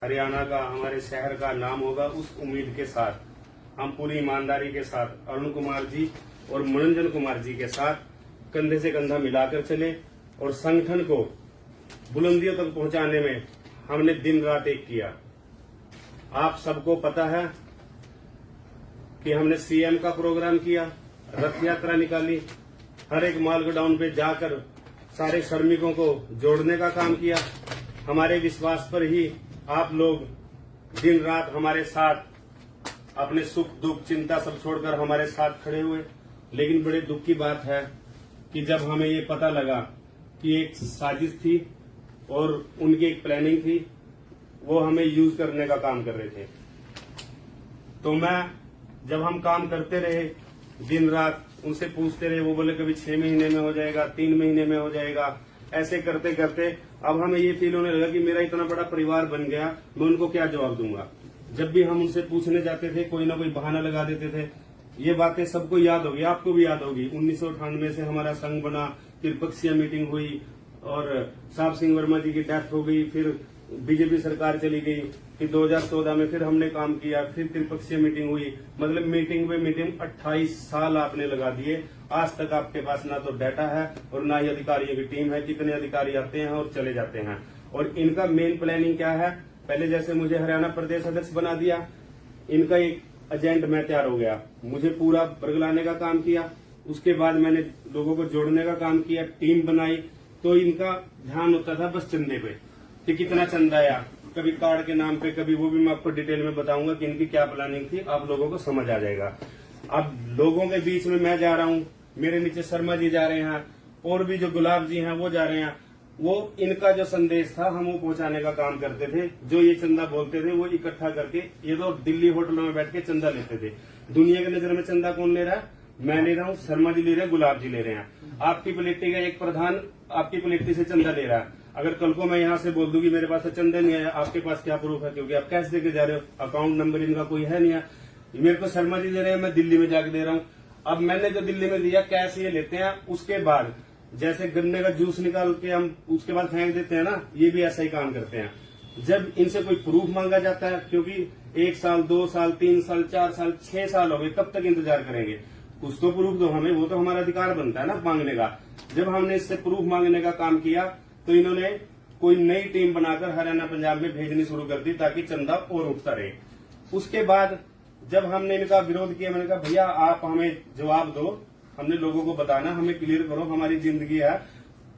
हरियाणा का, हमारे शहर का नाम होगा। उस उम्मीद के साथ हम पूरी ईमानदारी के साथ अरुण कुमार जी और मनोरंजन कुमार जी के साथ कंधे से कंधा मिलाकर चले और संगठन को बुलंदियों तक पहुंचाने में हमने दिन रात एक किया। आप सबको पता है कि हमने सीएम का प्रोग्राम किया, रथ यात्रा निकाली, हर एक माल गोडाउन पे जाकर सारे श्रमिकों को जोड़ने का काम किया। हमारे विश्वास पर ही आप लोग दिन रात हमारे साथ अपने सुख दुख चिंता सब छोड़कर हमारे साथ खड़े हुए। लेकिन बड़े दुख की बात है कि जब हमें ये पता लगा कि एक साजिश थी और उनकी एक प्लानिंग थी, वो हमें यूज करने का काम कर रहे थे। तो जब हम काम करते रहे दिन रात, उनसे पूछते रहे, वो बोले कभी 6 महीने में हो जाएगा, 3 महीने में हो जाएगा। ऐसे करते करते अब हमें ये फील होने लगा कि मेरा इतना बड़ा परिवार बन गया, मैं उनको क्या जवाब दूंगा। जब भी हम उनसे पूछने जाते थे, कोई ना कोई बहाना लगा देते थे। ये बातें सबको याद होगी, आपको भी याद होगी। 1998 से हमारा संघ बना, त्रिपक्षीय मीटिंग हुई और साहब सिंह वर्मा जी की डेथ हो गई, फिर बीजेपी सरकार चली गई, फिर 2014 में फिर हमने काम किया, फिर त्रिपक्षीय मीटिंग हुई। मतलब मीटिंग में मीटिंग 28 साल आपने लगा दिए। आज तक आपके पास ना तो डाटा है और ना ही अधिकारियों की टीम है। कितने अधिकारी आते हैं और चले जाते हैं। और इनका मेन प्लानिंग क्या है, पहले जैसे मुझे हरियाणा प्रदेश अध्यक्ष बना दिया, इनका एक एजेंट मैं तैयार हो गया, मुझे पूरा बरगलाने का काम किया। उसके बाद मैंने लोगों को जोड़ने का काम किया, टीम बनाई। तो इनका ध्यान होता था बस चंदे पे कि कितना चंदा आया, कभी कार्ड के नाम पे, कभी वो भी मैं आपको डिटेल में बताऊंगा कि इनकी क्या प्लानिंग थी, आप लोगों को समझ आ जाएगा। अब लोगों के बीच में मैं जा रहा हूँ, मेरे नीचे शर्मा जी जा रहे हैं और भी जो गुलाब जी हैं वो जा रहे हैं। वो इनका जो संदेश था हम वो पहुंचाने का काम करते थे। जो ये चंदा बोलते थे वो इकट्ठा करके, ये तो दिल्ली होटलों में बैठ के चंदा लेते थे। दुनिया की नजर में चंदा कौन ले रहा है? मैं ले रहा हूँ, शर्मा जी ले रहे हैं, गुलाब जी ले रहे हैं। आपकी पलेटी का एक प्रधान आपकी पलेटी से चंदा ले रहा है। अगर कल को मैं यहाँ से बोल दूं कि मेरे पास चंदा नहीं आया, आपके पास क्या प्रूफ है? क्योंकि आप कैश देके जा रहे हो, अकाउंट नंबर इनका कोई है नहीं है। मेरे को शर्मा जी दे रहे हैं, मैं दिल्ली में जाके दे रहा हूँ। अब मैंने जो दिल्ली में दिया कैश ये लेते हैं, उसके बाद जैसे गन्ने का जूस निकाल के हम उसके बाद फेंक देते हैं ना, ये भी ऐसा ही काम करते हैं। जब इनसे कोई प्रूफ मांगा जाता है, क्योंकि 1 साल 2 साल 3 साल 4 साल 6 साल हो गए, कब तक इंतजार करेंगे? कुछ तो प्रूफ दो हमें, वो तो हमारा अधिकार बनता है ना मांगने का। जब हमने इससे प्रूफ मांगने का काम किया तो इन्होंने कोई नई टीम बनाकर हरियाणा पंजाब में भेजनी शुरू कर दी ताकि चंदा और उठता रहे। उसके बाद जब हमने इनका विरोध किया, मैंने कहा भैया आप हमें जवाब दो, हमने लोगों को बताना, हमें क्लियर करो, हमारी जिंदगी है।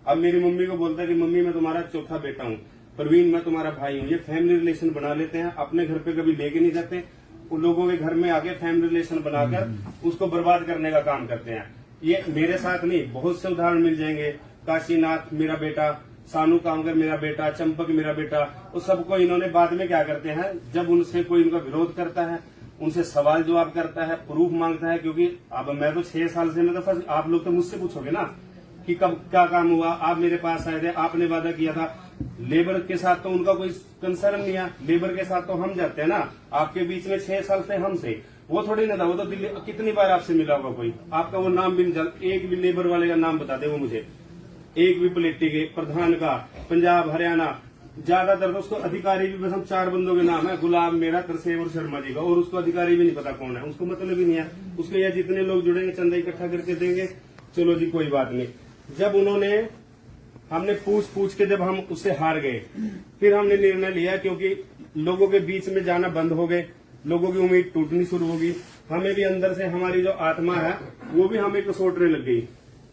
अब मेरी मम्मी को बोलता है कि मम्मी मैं तुम्हारा चौथा बेटा हूँ, प्रवीण मैं तुम्हारा भाई हूँ। ये फैमिली रिलेशन बना लेते हैं, अपने घर पे कभी लेके नहीं जाते, उन लोगों के घर में आके फैमिली रिलेशन बनाकर उसको बर्बाद करने का काम करते हैं। ये मेरे साथ नहीं, बहुत से उदाहरण मिल जाएंगे। काशीनाथ मेरा बेटा, सानू कामगर मेरा बेटा, चंपक मेरा बेटा, उस सबको इन्होंने बाद में क्या करते हैं, जब उनसे कोई उनका विरोध करता है, उनसे सवाल जवाब करता है, प्रूफ मांगता है। क्योंकि अब मैं तो 6 साल से मैं तो फर्स्ट, आप लोग तो मुझसे पूछोगे ना कि कब क्या काम हुआ, आप मेरे पास आए थे, आपने वादा किया था। लेबर के साथ तो उनका कोई कंसर्न नहीं है, लेबर के साथ तो हम जाते हैं ना। आपके बीच में 6 साल से हमसे, वो थोड़ी ना था, वो तो दिल्ली कितनी बार आपसे मिला होगा कोई, आपका वो नाम भी नहीं, एक भी लेबर वाले का नाम बता दे वो मुझे, एक भी पलेटी के प्रधान का, पंजाब हरियाणा ज्यादातर तो उसको अधिकारी भी बस हम 4 बंदों के नाम है, गुलाब मेरा, तरसेम और शर्मा जी का, और उसको अधिकारी भी नहीं पता कौन है, उसको मतलब ही नहीं है। उसके यहाँ जितने लोग जुड़ेंगे चंदा इकट्ठा करके देंगे, चलो जी कोई बात नहीं। जब हमने पूछ के जब हम उससे हार गए, फिर हमने निर्णय लिया, क्योंकि लोगों के बीच में जाना बंद हो गए, लोगों की उम्मीद टूटनी शुरू होगी, हमें भी अंदर से हमारी जो आत्मा है वो भी हमें कसोटने लग गई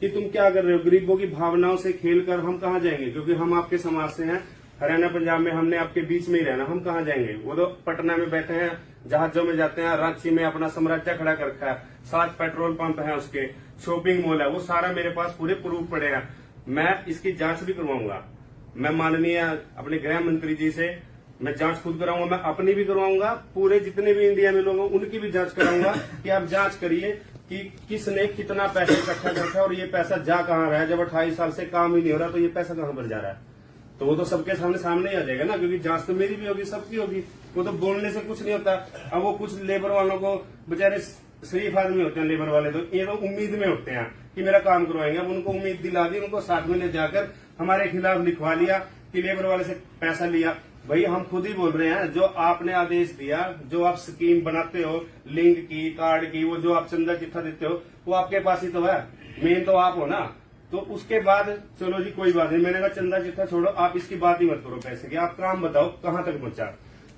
कि तुम क्या कर रहे हो, गरीबों की भावनाओं से खेलकर हम कहाँ जाएंगे? क्योंकि हम आपके समाज से हैं, हरियाणा पंजाब में हमने आपके बीच में ही रहना, हम कहाँ जाएंगे? वो तो पटना में बैठे हैं, जहाजों में जाते हैं, रांची में अपना साम्राज्य खड़ा कर रखा है, 7 पेट्रोल पंप है, उसके शॉपिंग मॉल है, वो सारा मेरे पास पूरे प्रूफ पड़े हैं। मैं इसकी जांच भी करवाऊंगा, मैं माननीय अपने गृह मंत्री जी से मैं जांच खुद कराऊंगा, मैं अपनी भी करवाऊंगा, पूरे जितने भी इंडिया में लोग हैं उनकी भी जांच कराऊंगा कि आप जांच करिए कि किसने कितना पैसा इकट्ठा कर रखा है और ये पैसा जा कहाँ रहा है। जब 28 साल से काम ही नहीं हो रहा तो ये पैसा कहाँ पर जा रहा है? तो वो तो सबके सामने ही आ जाएगा ना, क्योंकि जांच तो मेरी भी होगी, सबकी होगी। वो तो बोलने से कुछ नहीं होता। अब वो कुछ लेबर वालों को, बेचारे शरीफ आदमी होते हैं लेबर वाले, तो ये तो उम्मीद में होते हैं कि मेरा काम करवाएंगे। अब उनको उम्मीद दिला दी, उनको साथ में ले जाकर हमारे खिलाफ लिखवा लिया कि लेबर वाले से पैसा लिया। भाई हम खुद ही बोल रहे हैं, जो आपने आदेश दिया, जो आप स्कीम बनाते हो, लिंक की, कार्ड की, वो जो आप चंदा चिट्ठा देते हो, वो आपके पास ही तो है, मेन तो आप हो ना। तो उसके बाद चलो जी कोई बात नहीं, मैंने कहा चंदा चिट्ठा छोड़ो, आप इसकी बात ही मत करो पैसे की, आप काम बताओ कहाँ तक पहुंचा।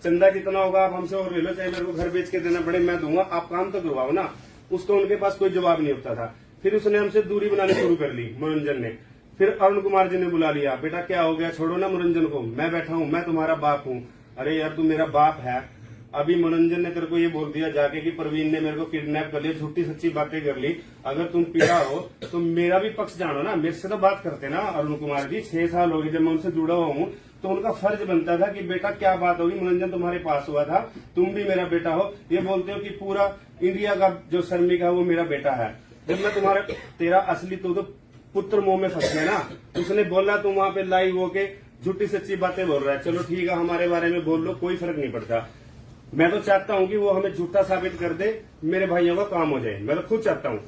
चंदा जितना होगा आप हमसे और ले लो, चाहे मेरे को घर बेच के देना पड़े मैं दूंगा, आप काम तो करवाओ ना। उसको उनके पास कोई जवाब नहीं होता था। फिर उसने हमसे दूरी बनानी शुरू कर ली मनोरंजन ने। फिर अरुण कुमार जी ने बुला लिया, बेटा क्या हो गया, छोड़ो ना मनोरंजन को, मैं बैठा हूँ, मैं तुम्हारा बाप हूँ। अरे यार तू मेरा बाप है। अभी मनोरंजन ने तेरे को ये बोल दिया जाके कि प्रवीण ने मेरे को किडनैप कर लिया, झूठी सच्ची बातें कर ली। अगर तुम पीड़ा हो तो मेरा भी पक्ष जानो ना, मेरे से तो बात करते ना। अरुण कुमार जी 6 साल हो गए जब मैं उनसे जुड़ा हुआ हूँ, तो उनका फर्ज बनता था कि बेटा क्या बात होगी, मनोरंजन तुम्हारे पास हुआ था, तुम भी मेरा बेटा हो। ये बोलते हो कि पूरा इंडिया का जो शर्मिक है वो मेरा बेटा है। जब मैं तुम्हारा तेरा असली तो पुत्र मुंह में फंस गया ना। उसने बोला तुम वहां पे लाइव होके झूठी सच्ची बातें बोल रहा है, चलो ठीक है हमारे बारे में बोल लो, कोई फर्क नहीं पड़ता। मैं तो चाहता हूं कि वो हमें झूठा साबित कर दे, मेरे भाइयों का काम हो जाए, मैं तो खुद चाहता हूं।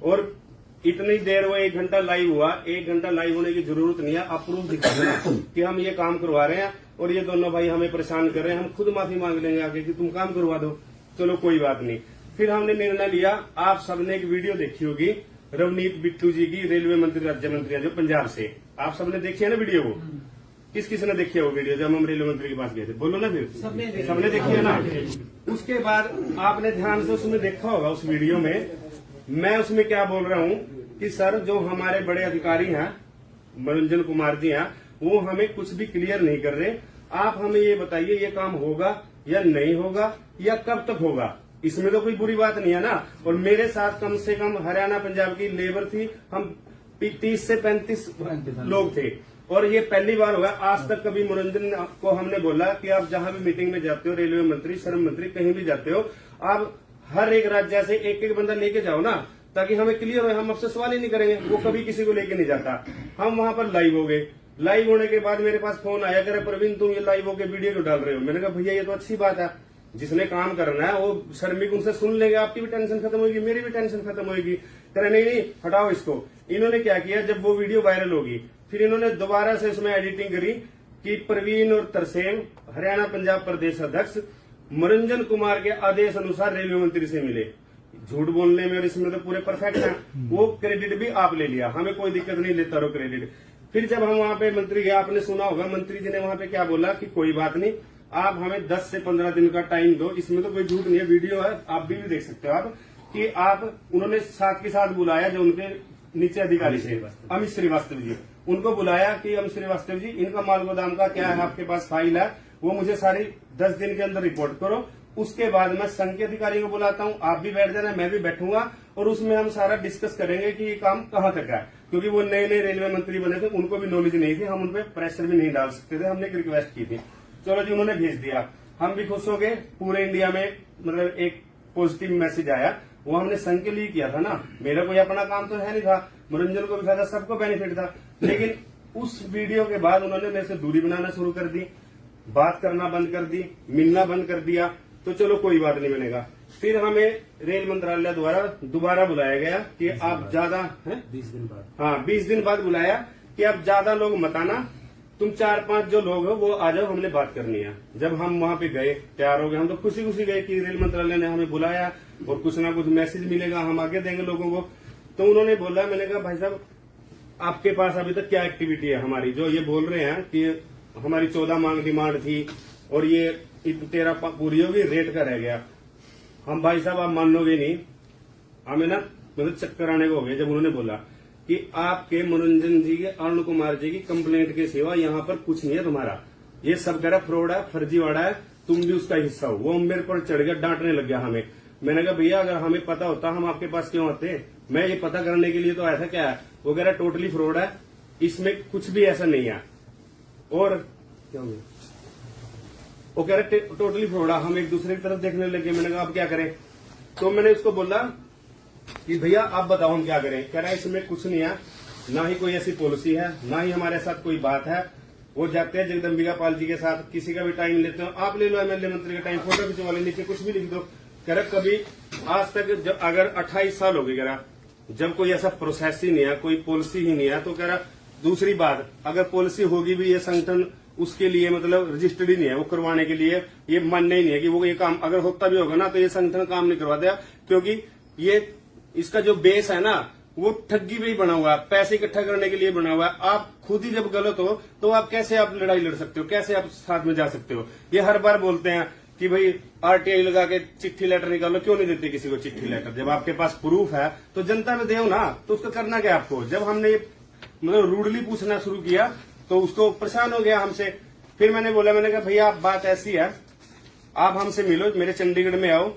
और इतनी देर वो 1 घंटा लाइव हुआ, 1 घंटा लाइव होने की जरूरत नहीं है, आप प्रूफ दिखा देना कि हम ये काम करवा रहे हैं और ये दोनों भाई हमें परेशान कर रहे हैं, हम खुद माफी मांग लेंगे आगे कि तुम काम करवा दो, चलो कोई बात नहीं। फिर हमने निर्णय लिया, आप सबने एक वीडियो देखी होगी रवनीत बिट्टू जी की, रेलवे मंत्री राज्य मंत्री जो पंजाब से, आप सबने देखी है ना वीडियो वो? किस किसने देखी है वो वीडियो जब हम रेलवे मंत्री के पास गए थे? बोलो ना फिर। सबने देखी है ना। उसके बाद आपने ध्यान से उसमें देखा होगा, उस वीडियो में मैं उसमें क्या बोल रहा हूँ कि सर जो हमारे बड़े अधिकारी हैं मनोरंजन कुमार जी हैं, वो हमें कुछ भी क्लियर नहीं कर रहे। आप हमें ये बताइए ये काम होगा या नहीं होगा या कब तक होगा, इसमें तो कोई बुरी बात नहीं है ना। और मेरे साथ कम से कम हरियाणा पंजाब की लेबर थी, हम 30 से 35 लोग थे और ये पहली बार हुआ। आज तक कभी मनोरंजन को हमने बोला कि आप जहां भी मीटिंग में जाते हो, रेलवे मंत्री, श्रम मंत्री, कहीं भी जाते हो, आप हर एक राज्य से एक एक बंदा लेके जाओ ना, ताकि हमें क्लियर हो, हम आपसे सवाल ही नहीं करेंगे। वो कभी किसी को लेके नहीं जाता। हम वहां पर लाइव हो गए। लाइव होने के बाद मेरे पास फोन आया, कह रहे प्रवीण तुम ये लाइव होके वीडियो क्यों डाल रहे हो? मैंने कहा भैया ये तो अच्छी बात है, जिसने काम करना है वो श्रमिक उनसे सुन लेंगे, आपकी भी टेंशन खत्म होगी, मेरी भी टेंशन खत्म होगी। कह रहे नहीं हटाओ इसको। इन्होंने क्या किया, जब वो वीडियो वायरल होगी फिर इन्होंने दोबारा से उसमें एडिटिंग करी कि प्रवीण और तरसेम हरियाणा पंजाब प्रदेश अध्यक्ष मनोरंजन कुमार के आदेश अनुसार रेलवे मंत्री से मिले। झूठ बोलने में और इसमें तो पूरे परफेक्ट हैं। वो क्रेडिट भी आप ले लिया, हमें कोई दिक्कत नहीं, लेता रहो क्रेडिट। फिर जब हम वहां पे मंत्री गए, आपने सुना होगा मंत्री जी ने वहां पे क्या बोला कि कोई बात नहीं, आप हमें 10 से 15 दिन का टाइम दो। इसमें तो कोई झूठ नहीं है, वीडियो है, आप भी देख सकते हो आप कि आप उन्होंने साथ के साथ बुलाया जो उनके नीचे अधिकारी थे, अमित श्रीवास्तव जी, उनको बुलाया कि अमित श्रीवास्तव जी इनका माल गोदाम का क्या है, आपके पास फाइल है, वो मुझे सारी 10 दिन के अंदर रिपोर्ट करो। उसके बाद मैं संघ के अधिकारियों को बुलाता हूँ, आप भी बैठ जाना, मैं भी बैठूंगा और उसमें हम सारा डिस्कस करेंगे कि ये काम कहाँ तक है। क्योंकि वो नए नए रेलवे मंत्री बने थे, उनको भी नॉलेज नहीं थी, हम उन पर प्रेशर भी नहीं डाल सकते थे, हमने एक रिक्वेस्ट की थी। चलो जी उन्होंने भेज दिया, हम भी खुश हो गए। पूरे इंडिया में मतलब एक पॉजिटिव मैसेज आया, वो हमने संघ के लिए किया था ना, मेरा कोई अपना काम तो है नहीं था, मनोरंजन को भी फायदा, सबको बेनिफिट था। लेकिन उस वीडियो के बाद उन्होंने मेरे से दूरी बनाना शुरू कर दी, बात करना बंद कर दी, मिलना बंद कर दिया। तो चलो कोई बात नहीं बनेगा। फिर हमें रेल मंत्रालय द्वारा दोबारा बुलाया गया कि आप ज्यादा 20 दिन बाद, हाँ 20 दिन बाद बुलाया कि आप ज्यादा लोग मत आना, तुम 4-5 जो लोग हो वो आ जाओ, हमने बात करनी है। जब हम वहां पे गए, तैयार हो गए, हम तो खुशी खुशी गए कि रेल मंत्रालय ने हमें बुलाया और कुछ ना कुछ मैसेज मिलेगा, हम आगे देंगे लोगों को। तो उन्होंने बोला, मैंने कहा भाई साहब आपके पास अभी तक क्या एक्टिविटी है हमारी, जो ये बोल रहे हैं कि हमारी 14 मांग डिमांड थी और ये 13 पूरी होगी, रेट का रह गया। हम भाई साहब आप मान लोगे नहीं, हमें ना मतलब चक्कर आने को हो गया जब उन्होंने बोला कि आपके मनोरंजन जी के, अरुण कुमार जी की कंप्लेंट के सिवा यहाँ पर कुछ नहीं है तुम्हारा, ये सब कह रहा फ्रॉड है, फर्जीवाड़ा है, तुम भी उसका हिस्सा हो। वो मेरे पर चढ़ गया, डांटने लग गया हमें। मैंने कहा भैया अगर हमें पता होता हम आपके पास क्यों आते, मैं ये पता करने के लिए तो ऐसा क्या है। वो कह रहा टोटली फ्रॉड है, इसमें कुछ भी ऐसा नहीं है। और क्या हो गया, वो कह रहे टोटली फ्रॉड है। हम एक दूसरे की तरफ देखने लगे। मैंने कहा अब क्या करें, तो मैंने उसको बोला कि भैया आप बताओ हम क्या करें। कह रहा है इसमें कुछ नहीं है, ना ही कोई ऐसी पॉलिसी है, ना ही हमारे साथ कोई बात है। वो जाते हैं जगदम्बिका पाल जी के साथ, किसी का भी टाइम लेते हो, आप ले लो एमएलए मंत्री का टाइम, फोटो खिंचवा ले, नीचे कुछ भी लिख दो। कह रहा कभी आज तक जब अगर 28 साल हो गए, कह रहा जब कोई ऐसा प्रोसेस ही नहीं है, कोई पॉलिसी ही नहीं है, तो कह रहा दूसरी बात अगर पॉलिसी होगी भी, ये संगठन उसके लिए मतलब रजिस्टर्ड ही नहीं है, वो करवाने के लिए ये मान्य ही नहीं है कि वो ये काम अगर होता भी होगा ना तो ये संगठन काम नहीं करवाता, क्योंकि ये इसका जो बेस है ना वो ठगी पे ही बना हुआ है, पैसे इकट्ठा करने के लिए बना हुआ है। आप खुद ही जब गलत हो तो आप कैसे आप लड़ाई लड़ सकते हो, कैसे आप साथ में जा सकते हो। ये हर बार बोलते हैं कि भाई आरटीआई लगा के चिट्ठी लेटर निकालो, क्यों नहीं देते किसी को चिट्ठी लेटर? जब आपके पास प्रूफ है तो जनता में दो ना, तो उसका करना क्या आपको? जब हमने ये मतलब रूडली पूछना शुरू किया तो उसको परेशान हो गया हमसे। फिर मैंने बोला, मैंने कहा भैया आप बात ऐसी है, आप हमसे मिलो, मेरे चंडीगढ़ में आओ,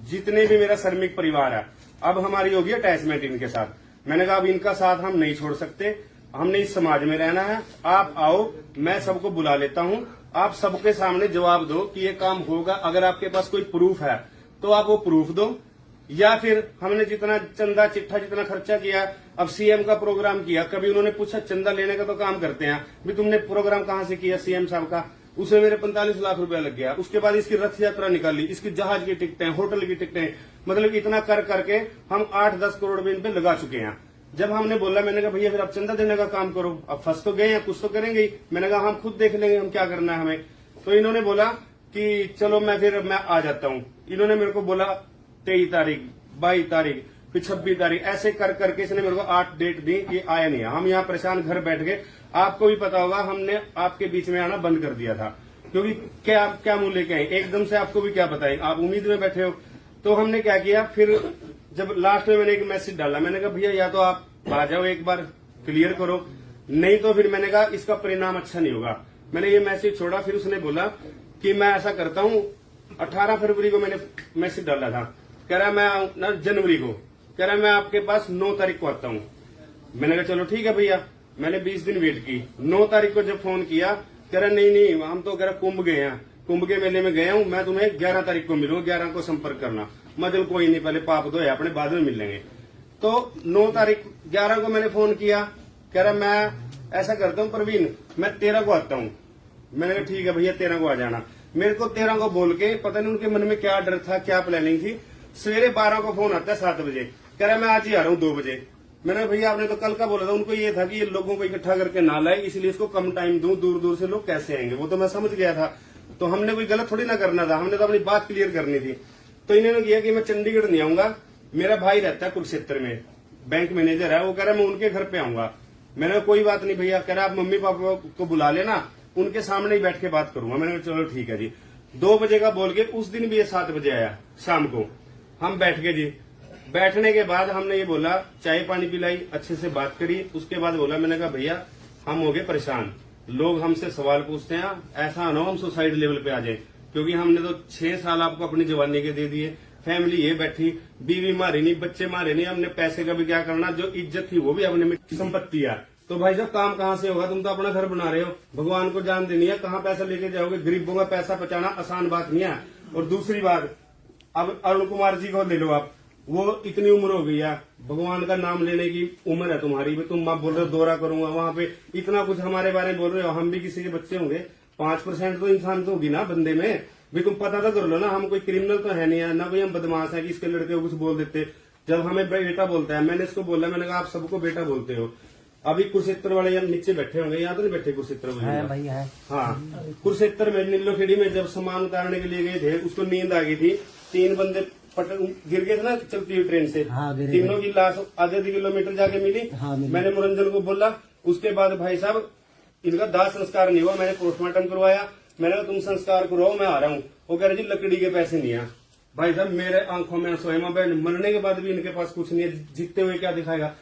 जितने भी मेरा श्रमिक परिवार है अब हमारी होगी अटैचमेंट इनके साथ। मैंने कहा अब इनका साथ हम नहीं छोड़ सकते, हमने इस समाज में रहना है, आप आओ, मैं सबको बुला लेता हूँ, आप सबके सामने जवाब दो कि ये काम होगा। अगर आपके पास कोई प्रूफ है तो आप वो प्रूफ दो, या फिर हमने जितना चंदा चिट्ठा जितना खर्चा किया, अब सीएम का प्रोग्राम किया, कभी उन्होंने पूछा चंदा लेने का तो काम करते हैं, भी तुमने प्रोग्राम कहाँ से किया सीएम साहब का? उसमें मेरे 45 लाख रुपया लग गया। उसके बाद इसकी रथ यात्रा निकाली, इसकी जहाज की टिकटें, होटल की टिकटें, मतलब इतना कर करके हम 8-10 करोड़ भी इन पे लगा चुके हैं। जब हमने बोला, मैंने कहा भैया फिर आप चंदा देने का काम करो, अब फंस तो गए हैं, कुछ तो करेंगे ही। मैंने कहा हम खुद देख लेंगे हम क्या करना है हमें। तो इन्होंने बोला कि चलो मैं आ जाता हूँ। इन्होंने मेरे को बोला 23 तारीख, 22 तारीख, फिर 26 तारीख, ऐसे कर करके इसने मेरे को 8 डेट दी, ये आया नहीं है। हम यहाँ परेशान घर बैठ गए। आपको भी पता होगा हमने आपके बीच में आना बंद कर दिया था, क्योंकि क्या मूल्य क्या है, एकदम से आपको भी क्या पता है, आप उम्मीद में बैठे हो। तो हमने क्या किया, फिर जब लास्ट में मैंने एक मैसेज डाला, मैंने कहा भैया या तो आप आ जाओ एक बार क्लियर करो, नहीं तो फिर मैंने कहा इसका परिणाम अच्छा नहीं होगा। मैंने ये मैसेज छोड़ा, फिर उसने बोला कि मैं ऐसा करता हूँ, 18 फरवरी को मैंने मैसेज डाला था, कह रहा मैं ना जनवरी को, कह रहा मैं आपके पास 9 तारीख को आता हूँ। मैंने कहा चलो ठीक है भैया। मैंने 20 दिन वेट की, 9 तारीख को जब फोन किया, कह रहा नहीं हम तो कह रहा कुंभ गए हैं, कुंभ के मेले में गया हूँ, मैं तुम्हें 11 तारीख को मिलूंगा, 11 को संपर्क करना। मजल कोई नहीं, पहले पाप दो है अपने, बाद में मिल लेंगे। तो 9 तारीख 11 को मैंने फोन किया, कह रहा मैं ऐसा करता हूँ प्रवीण, मैं 13 को आता हूँ। मैंने कहा ठीक है भैया 13 को आ जाना। मेरे को 13 को बोल के पता नहीं उनके मन में क्या डर था, क्या प्लानिंग थी। सवेरे 12 को फोन आता है 7 बजे, कह रहा मैं आज ही आ रहा हूँ 2 बजे। मैंने कहा भैया आपने तो कल का बोला था। उनको ये था कि ये लोगों को इकट्ठा करके ना लाए, इसलिए इसको कम टाइम दूं, दूर दूर से लोग कैसे आएंगे, वो तो मैं समझ गया था। तो हमने कोई गलत थोड़ी ना करना था, हमने तो अपनी बात क्लियर करनी थी। तो इन्होंने किया कि मैं चंडीगढ़ नहीं आऊंगा, मेरा भाई रहता है कुरुक्षेत्र में, बैंक मैनेजर है, वो कह रहा मैं उनके घर पे आऊंगा। मैंने कहा कोई बात नहीं भैया, कह रहा आप मम्मी पापा को बुला लेना, उनके सामने ही बैठ के बात करूंगा। मैंने कहा चलो ठीक है जी। 2 बजे का बोल के उस दिन भी ये 7 बजे आया शाम को। हम बैठ गए जी। बैठने के बाद हमने ये बोला, चाय पानी पिलाई, अच्छे से बात करी। उसके बाद बोला, मैंने कहा भैया हम हो गए परेशान, लोग हमसे सवाल पूछते हैं, ऐसा ना हो हम सुसाइड लेवल पे आ जाए, क्योंकि हमने तो 6 साल आपको अपनी जवानी के दे दिए, फैमिली ये बैठी, बीवी मारी नहीं, बच्चे मारे नहीं, हमने पैसे का भी क्या करना, जो इज्जत थी वो भी हमने मिट्टी संपत्ति है। तो भाई साहब काम कहाँ से होगा, तुम तो अपना घर बना रहे हो, भगवान को जान देनी है, कहाँ पैसा लेके जाओगे? गरीबों का पैसा बचाना आसान बात नहीं है। और दूसरी बात, अब अरुण कुमार जी को ले लो आप, वो इतनी उम्र हो गई है, भगवान का नाम लेने की उम्र है तुम्हारी भी, तुम आप बोल रहे हो दौरा करूंगा, वहां पे इतना कुछ हमारे बारे में बोल रहे हो। हम भी किसी के बच्चे होंगे, 5% तो इंसान तो होगी ना बंदे में भी, तुम पता तो कर लो ना, हम कोई क्रिमिनल तो है नहीं है ना, कोई हम बदमाश है कि इसके लड़के को कुछ बोल देते। जब हमें बेटा बोलता है, मैंने इसको बोला, मैंने कहा आप सबको बेटा बोलते हो। अभी कुरुक्षेत्र वाले यहाँ नीचे बैठे होंगे, यहाँ तो नहीं बैठे कुरुक्षेत्र में, हाँ कुरुक्षेत्र में नीलोखेड़ी में जब सामान उतारने के लिए गए थे, उसको नींद आ गई थी, 3 बंदे गिर गए थे ना चलती हुई ट्रेन से, तीनों की लाश आधे किलोमीटर जाके मिली। मैंने मुरंजन को बोला, उसके बाद भाई साहब इनका दाह संस्कार नहीं हुआ, मैंने पोस्टमार्टम करवाया। मैंने कहा तुम संस्कार करो, मैं आ रहा हूँ। वो कह रहे जी लकड़ी के पैसे नहीं है। भाई साहब मेरे आंखों में आंसू है, बहन मरने के बाद भी इनके पास कुछ नहीं है, जीतते हुए क्या दिखाएगा।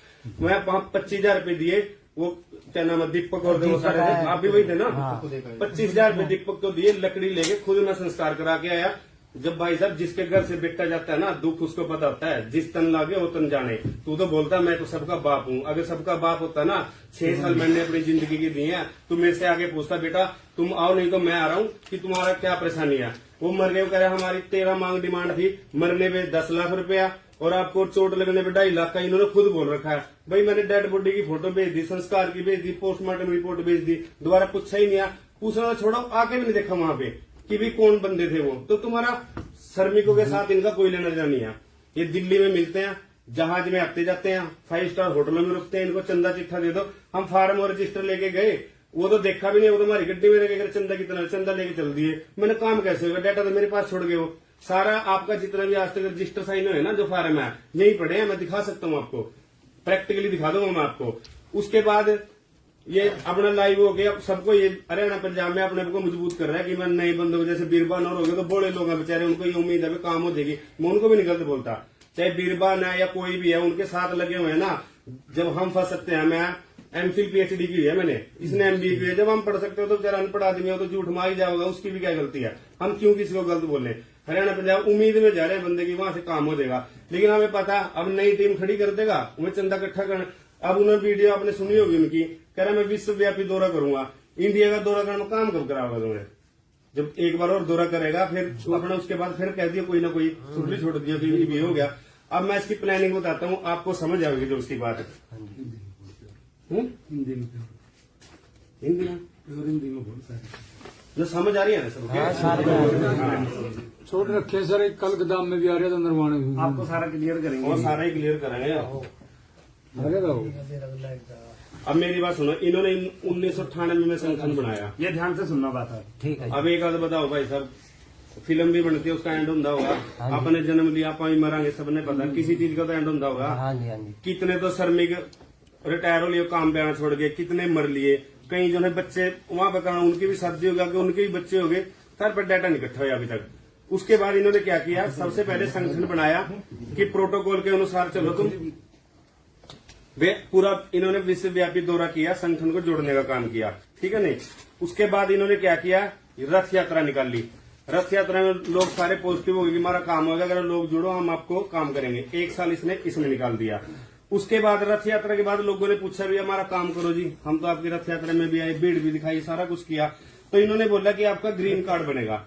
मैं 25,000 रुपए दिए, वो क्या नाम है दीपक और वो सारे थे, आप भी वही थे ना, 25,000 रुपए दीपक को दिए, लकड़ी लेके खुद मैं संस्कार करा के आया। जब भाई साहब जिसके घर से बेटा जाता है ना, दुख उसको पता होता है, जिस तन लागे वो तन जाने। तू तो बोलता मैं तो सबका बाप हूँ, अगर सबका बाप होता ना, 6 साल मैंने अपनी जिंदगी की दी है, तू मेरे से आगे पूछता बेटा तुम आओ नहीं तो मैं आ रहा हूँ कि तुम्हारा क्या परेशानी है। वो मर गए, कह रहे हमारी 13 मांग डिमांड थी, मरने पे 10 लाख रुपया और आपको चोट लगने पे 2.5 लाख का इन्होंने खुद बोल रखा है। भाई मैंने डेड बॉडी की फोटो भेज दी, संस्कार की भेज दी, पोस्टमार्टम रिपोर्ट भेज दी, दोबारा पूछा ही नहीं है, पूछना छोड़ो, आके भी नहीं देखा वहां पे कि भी कौन बंदे थे वो। तो तुम्हारा श्रमिकों के साथ इनका कोई लेना देना नहीं है। ये दिल्ली में मिलते हैं, जहाज में आते जाते हैं, 5 स्टार होटलों में रुकते हैं, इनको चंदा चिट्ठा दे दो। हम फार्म और रजिस्टर लेके गए, वो तो देखा भी नहीं, वो तो हमारी गड्डी में लेकर चंदा कितना चंदा लेके चल दिए। मैंने काम कैसे होगा, डाटा तो मेरे पास छोड़ गए। वो सारा आपका जितना भी आज तक रजिस्टर साइन है ना, जो फार्म है यही पड़े हैं, मैं दिखा सकता हूँ आपको, प्रैक्टिकली दिखा दूंगा मैं आपको। उसके बाद ये अपना लाइव हो गया, सबको ये हरियाणा पंजाब में अपने को मजबूत कर रहा है कि मैं नए बंदों को, जैसे बीरबान और हो गए तो बड़े लोग हैं बेचारे, उनको ये उम्मीद है काम हो जाएगी। मैं उनको भी नहीं गलत बोलता, चाहे बीरबान है या कोई भी है, उनके साथ लगे हुए हैं ना। जब हम फंस सकते हैं, मैं एमफिल पीएचडी की है मैंने, इसने एमबीए की है, जब हम पढ़ सकते हो तो बेचारा अनपढ़ आदमी हो तो झूठ मार ही जाओगा, उसकी भी क्या गलती है, हम क्यों किसी को गलत बोले। हरियाणा पंजाब उम्मीद में जा रहे हैं बंदे की वहां से काम हो जाएगा, लेकिन हमें पता अब नई टीम खड़ी कर देगा, उन्हें चंदा इकट्ठा करना। अब उन्होंने वीडियो आपने सुनी होगी उनकी, कह रहा मैं विश्वव्यापी दौरा करूंगा। इंडिया का दौरा करना काम कब कराओगा तुम्हें, जब एक बार और दौरा करेगा फिर अपना, उसके बाद फिर कह दिया कोई ना कोई सुरली छोड़ दिया, फिर ये हो गया। अब मैं इसकी प्लानिंग बताता हूँ, आपको समझ आएगी जो उसकी बात है। हिंदी में बहुत सारे जो समझ आ रही है ना सब छोड़ रखे सर, एक कल गोदाम में भी आ रहा था नरवाने में, आपको सारा क्लियर करेंगे, वो सारा ही क्लियर करेंगे। अब मेरी बात सुनो, इन्होंने 1998 में संगठन बनाया, ये ध्यान से सुनना बात है, ठीक है। अब एक आध बताओ भाई साहब, फिल्म भी बनती है, उसका एंड होता होगा, आपने जन्म लिया आप ही मरांगे, सबने पता, किसी चीज का तो एंड होता होगा। कितने तो श्रमिक रिटायर हो लिए, काम पे छोड़ गए, कितने मर लिए, कई जो है बच्चे वहां पर करना, उनकी भी शादी हो गया, उनके भी बच्चे हो गए, सर पर डाटा नहीं इकट्ठा हुआ अभी तक। उसके बाद इन्होंने क्या किया, सबसे पहले संगठन बनाया कि प्रोटोकॉल के अनुसार चलो तुम, वे पूरा इन्होंने विश्वव्यापी दौरा किया, संगठन को जोड़ने का काम किया, ठीक है नहीं। उसके बाद इन्होंने क्या किया, रथ यात्रा निकाल ली। रथ यात्रा में लोग सारे पॉजिटिव हो गए कि हमारा काम होगा, अगर लोग जुड़ो हम आपको काम करेंगे। एक साल इसने निकाल दिया। उसके बाद रथ यात्रा के बाद लोगों ने पूछा भी हमारा काम करो जी, हम तो आपकी रथ यात्रा में भी आए, भीड़ भी दिखाई, सारा कुछ किया। तो इन्होंने बोला कि आपका ग्रीन कार्ड बनेगा।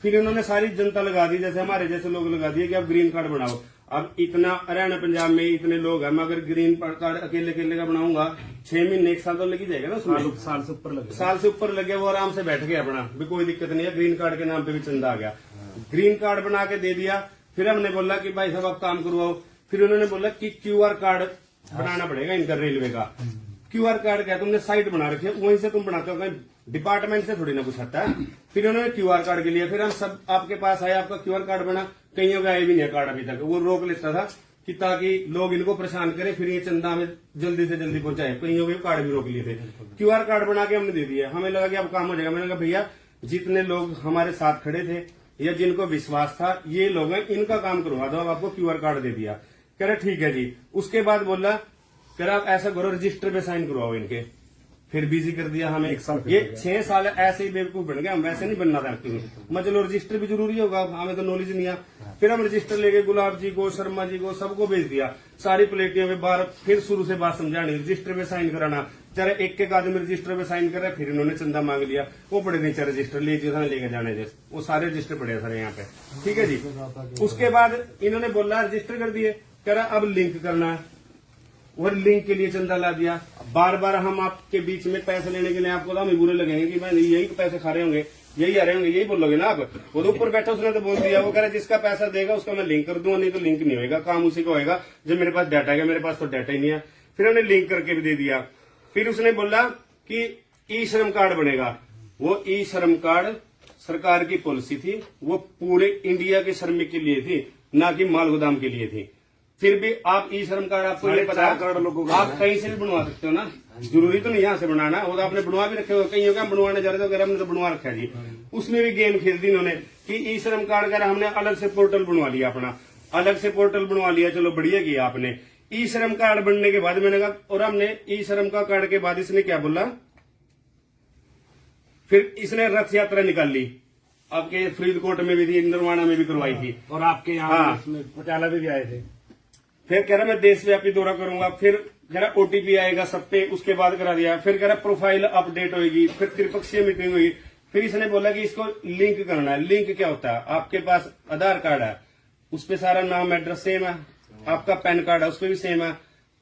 फिर इन्होंने सारी जनता लगा दी, जैसे हमारे जैसे लोग लगा दिए कि आप ग्रीन कार्ड बनाओ। अब इतना हरियाणा पंजाब में इतने लोग हैं, मैं अगर ग्रीन कार्ड अकेले का बनाऊंगा 6 महीने 1 साल तो लग ही जाएगा ना, उसमें साल से ऊपर लगे। वो आराम से बैठ गया अपना, भी कोई दिक्कत नहीं है, ग्रीन कार्ड के नाम पे भी चंदा आ गया। ग्रीन कार्ड बना के दे दिया। फिर हमने बोला कि भाई साहब आप काम करवाओ। फिर उन्होंने बोला कि क्यूआर कार्ड बनाना पड़ेगा इनका, रेलवे का क्यूआर कार्ड क्या तुमने साइट बना रखी है, वहीं से तुम बनाते हो, कहीं डिपार्टमेंट से थोड़ी ना कुछ हटता है। फिर उन्होंने क्यूआर कार्ड के लिए, फिर हम सब आपके पास आए, आपका क्यूआर कार्ड बना, कईयों का आया भी नहीं कार्ड अभी तक, वो रोक लेता था कि ताकि लोग इनको परेशान करें, फिर ये चंदा हमें जल्दी से जल्दी पहुंचाए, कईयों के कार्ड भी रोक लिए थे। क्यूआर कार्ड बना के हमने दे दिया, हमें लगा कि अब काम हो जाएगा। मैंने कहा भैया जितने लोग हमारे साथ खड़े थे या जिनको विश्वास था ये लोग हैं, इनका काम करवा दो, अब आपको क्यूआर कार्ड दे दिया। कह रहे ठीक है जी। उसके बाद बोला कह रहा आप ऐसा करो रजिस्टर पे साइन करवाओ इनके, फिर बिजी कर दिया हमें। ये 6 साल ऐसे ही बेवकूफ बन गए, हम वैसे नहीं बनना था एक्चुअली। मैं चलो रजिस्टर भी जरूरी होगा, हमें तो नॉलेज नहीं है। फिर हम रजिस्टर लेके गुलाब जी को, शर्मा जी को, सबको भेज दिया, सारी प्लेटियों में बार फिर शुरू से बात समझानी, रजिस्टर पे साइन कराना। चाहे एक आदमी रजिस्टर पे साइन कर रहा है, फिर इन्होंने चंदा मांग लिया। वो पड़े नहीं चाहे रजिस्टर लेके जाने जैसे, वो सारे रजिस्टर पड़े सर यहाँ पे, ठीक है जी। उसके बाद इन्होंने बोला रजिस्टर कर दिए, कह रहा अब लिंक करना है, और लिंक के लिए चंदा ला दिया। बार बार हम आपके बीच में पैसे लेने के लिए आपको तो हम बुरे लगेंगे कि मैं यही पैसे खा रहे होंगे, यही आ रहे होंगे, यही बोलोगे ना आप। वो तो ऊपर बैठा उसने तो बोल दिया, वो कह रहा जिसका पैसा देगा उसका मैं लिंक कर दूंगा, नहीं तो लिंक नहीं होगा, काम उसी का होगा जब मेरे पास डाटा है, मेरे पास तो डाटा ही नहीं है। फिर हमने लिंक करके भी दे दिया। फिर उसने बोला कि ई श्रम कार्ड बनेगा। वो ई श्रम कार्ड सरकार की पॉलिसी थी, वो पूरे इंडिया के श्रमिक के लिए थी, ना कि माल गोदाम के लिए थी। फिर भी आप ई श्रम कार्ड आपको ये पता है, लोगों को आप कहीं से भी बनवा सकते हो ना, जरूरी तो नहीं यहाँ से बनाना। वो तो आपने बनवा भी रखे हो, कहीं का बनवाने जा रहे थे, हमने तो बनवा रखा है जी। उसमें भी गेम खेल दी इन्होंने कि ई श्रम कार्ड का हमने अलग से पोर्टल बनवा लिया, अपना अलग से पोर्टल बनवा लिया। चलो बढ़िया किया आपने। ई श्रम कार्ड बनने के बाद मैंने कहा, और हमने ई श्रम का कार्ड के बाद इसने क्या बोला, फिर इसने रथ यात्रा निकाल ली। आपके फरीदकोट में भी थी, नरवाना में भी करवाई थी, और आपके यहाँ पटियाला में भी आए थे। फिर कह रहा मैं देशव्यापी दौरा करूंगा। फिर कह रहा ओटीपी आएगा सब पे, उसके बाद करा दिया। फिर कह रहा प्रोफाइल अपडेट होगी, फिर त्रिपक्षीय मीटिंग हुई। फिर इसने बोला कि इसको लिंक करना है। लिंक क्या होता है, आपके पास आधार कार्ड है, उस पर सारा नाम एड्रेस सेम है, आपका पैन कार्ड है उस पर भी सेम है,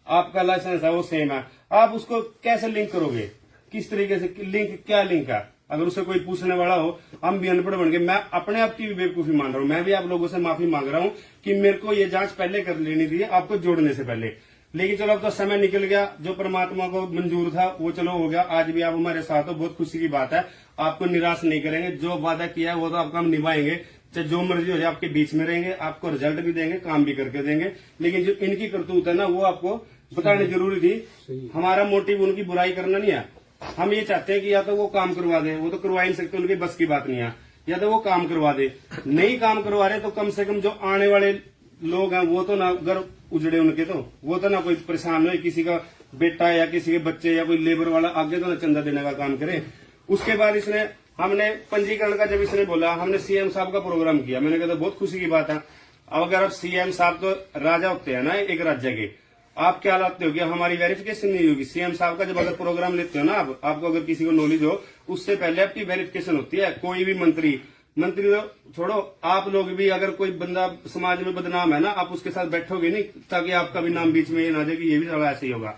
आपका लाइसेंस है वो सेम है। आप उसको कैसे लिंक करोगे, किस तरीके से लिंक, क्या लिंक है? अगर उसे कोई पूछने वाला हो, हम भी अनपढ़ बन गए, मैं अपने आप की भी बेवकूफी मान रहा हूं, मैं भी आप लोगों से माफी मांग रहा हूं कि मेरे को ये जांच पहले कर लेनी थी आपको जोड़ने से पहले। लेकिन चलो अब तो समय निकल गया, जो परमात्मा को मंजूर था वो चलो हो गया। आज भी आप हमारे साथ हो, बहुत खुशी की बात है। आपको निराश नहीं करेंगे, जो वादा किया है वो तो आपका हम निभाएंगे, चाहे जो मर्जी हो जाए, आपके बीच में रहेंगे, आपको रिजल्ट भी देंगे, काम भी करके देंगे। लेकिन जो इनकी करतूत है ना, वो आपको बतानी जरूरी थी। हमारा मोटिव उनकी बुराई करना नहीं है। हम ये चाहते हैं कि या तो वो काम करवा दे, वो तो करवा ही नहीं सकते, उनकी बस की बात नहीं है, या तो वो काम करवा दे। नहीं काम करवा रहे तो कम से कम जो आने वाले लोग हैं वो तो ना घर उजड़े उनके, तो वो तो ना कोई परेशान हो, किसी का बेटा या किसी के बच्चे या कोई लेबर वाला आगे तो ना चंदा देने का काम करे। उसके बाद हमने पंजीकरण का जब इसने बोला, हमने सीएम साहब का प्रोग्राम किया। मैंने कहा तो बहुत खुशी की बात है। अब अगर आप सीएम साहब तो राजा होते हैं ना एक राज्य के, आप क्या लाते हो कि हमारी वेरिफिकेशन नहीं होगी। सीएम साहब का जब अगर प्रोग्राम लेते हो ना, आपको अगर किसी को नॉलेज हो, उससे पहले आपकी वेरिफिकेशन होती है। कोई भी मंत्री तो छोड़ो, आप लोग भी अगर कोई बंदा समाज में बदनाम है ना, आप उसके साथ बैठोगे नहीं, ताकि आपका भी नाम बीच में ये ना जाए कि ये भी साला ऐसे ही होगा।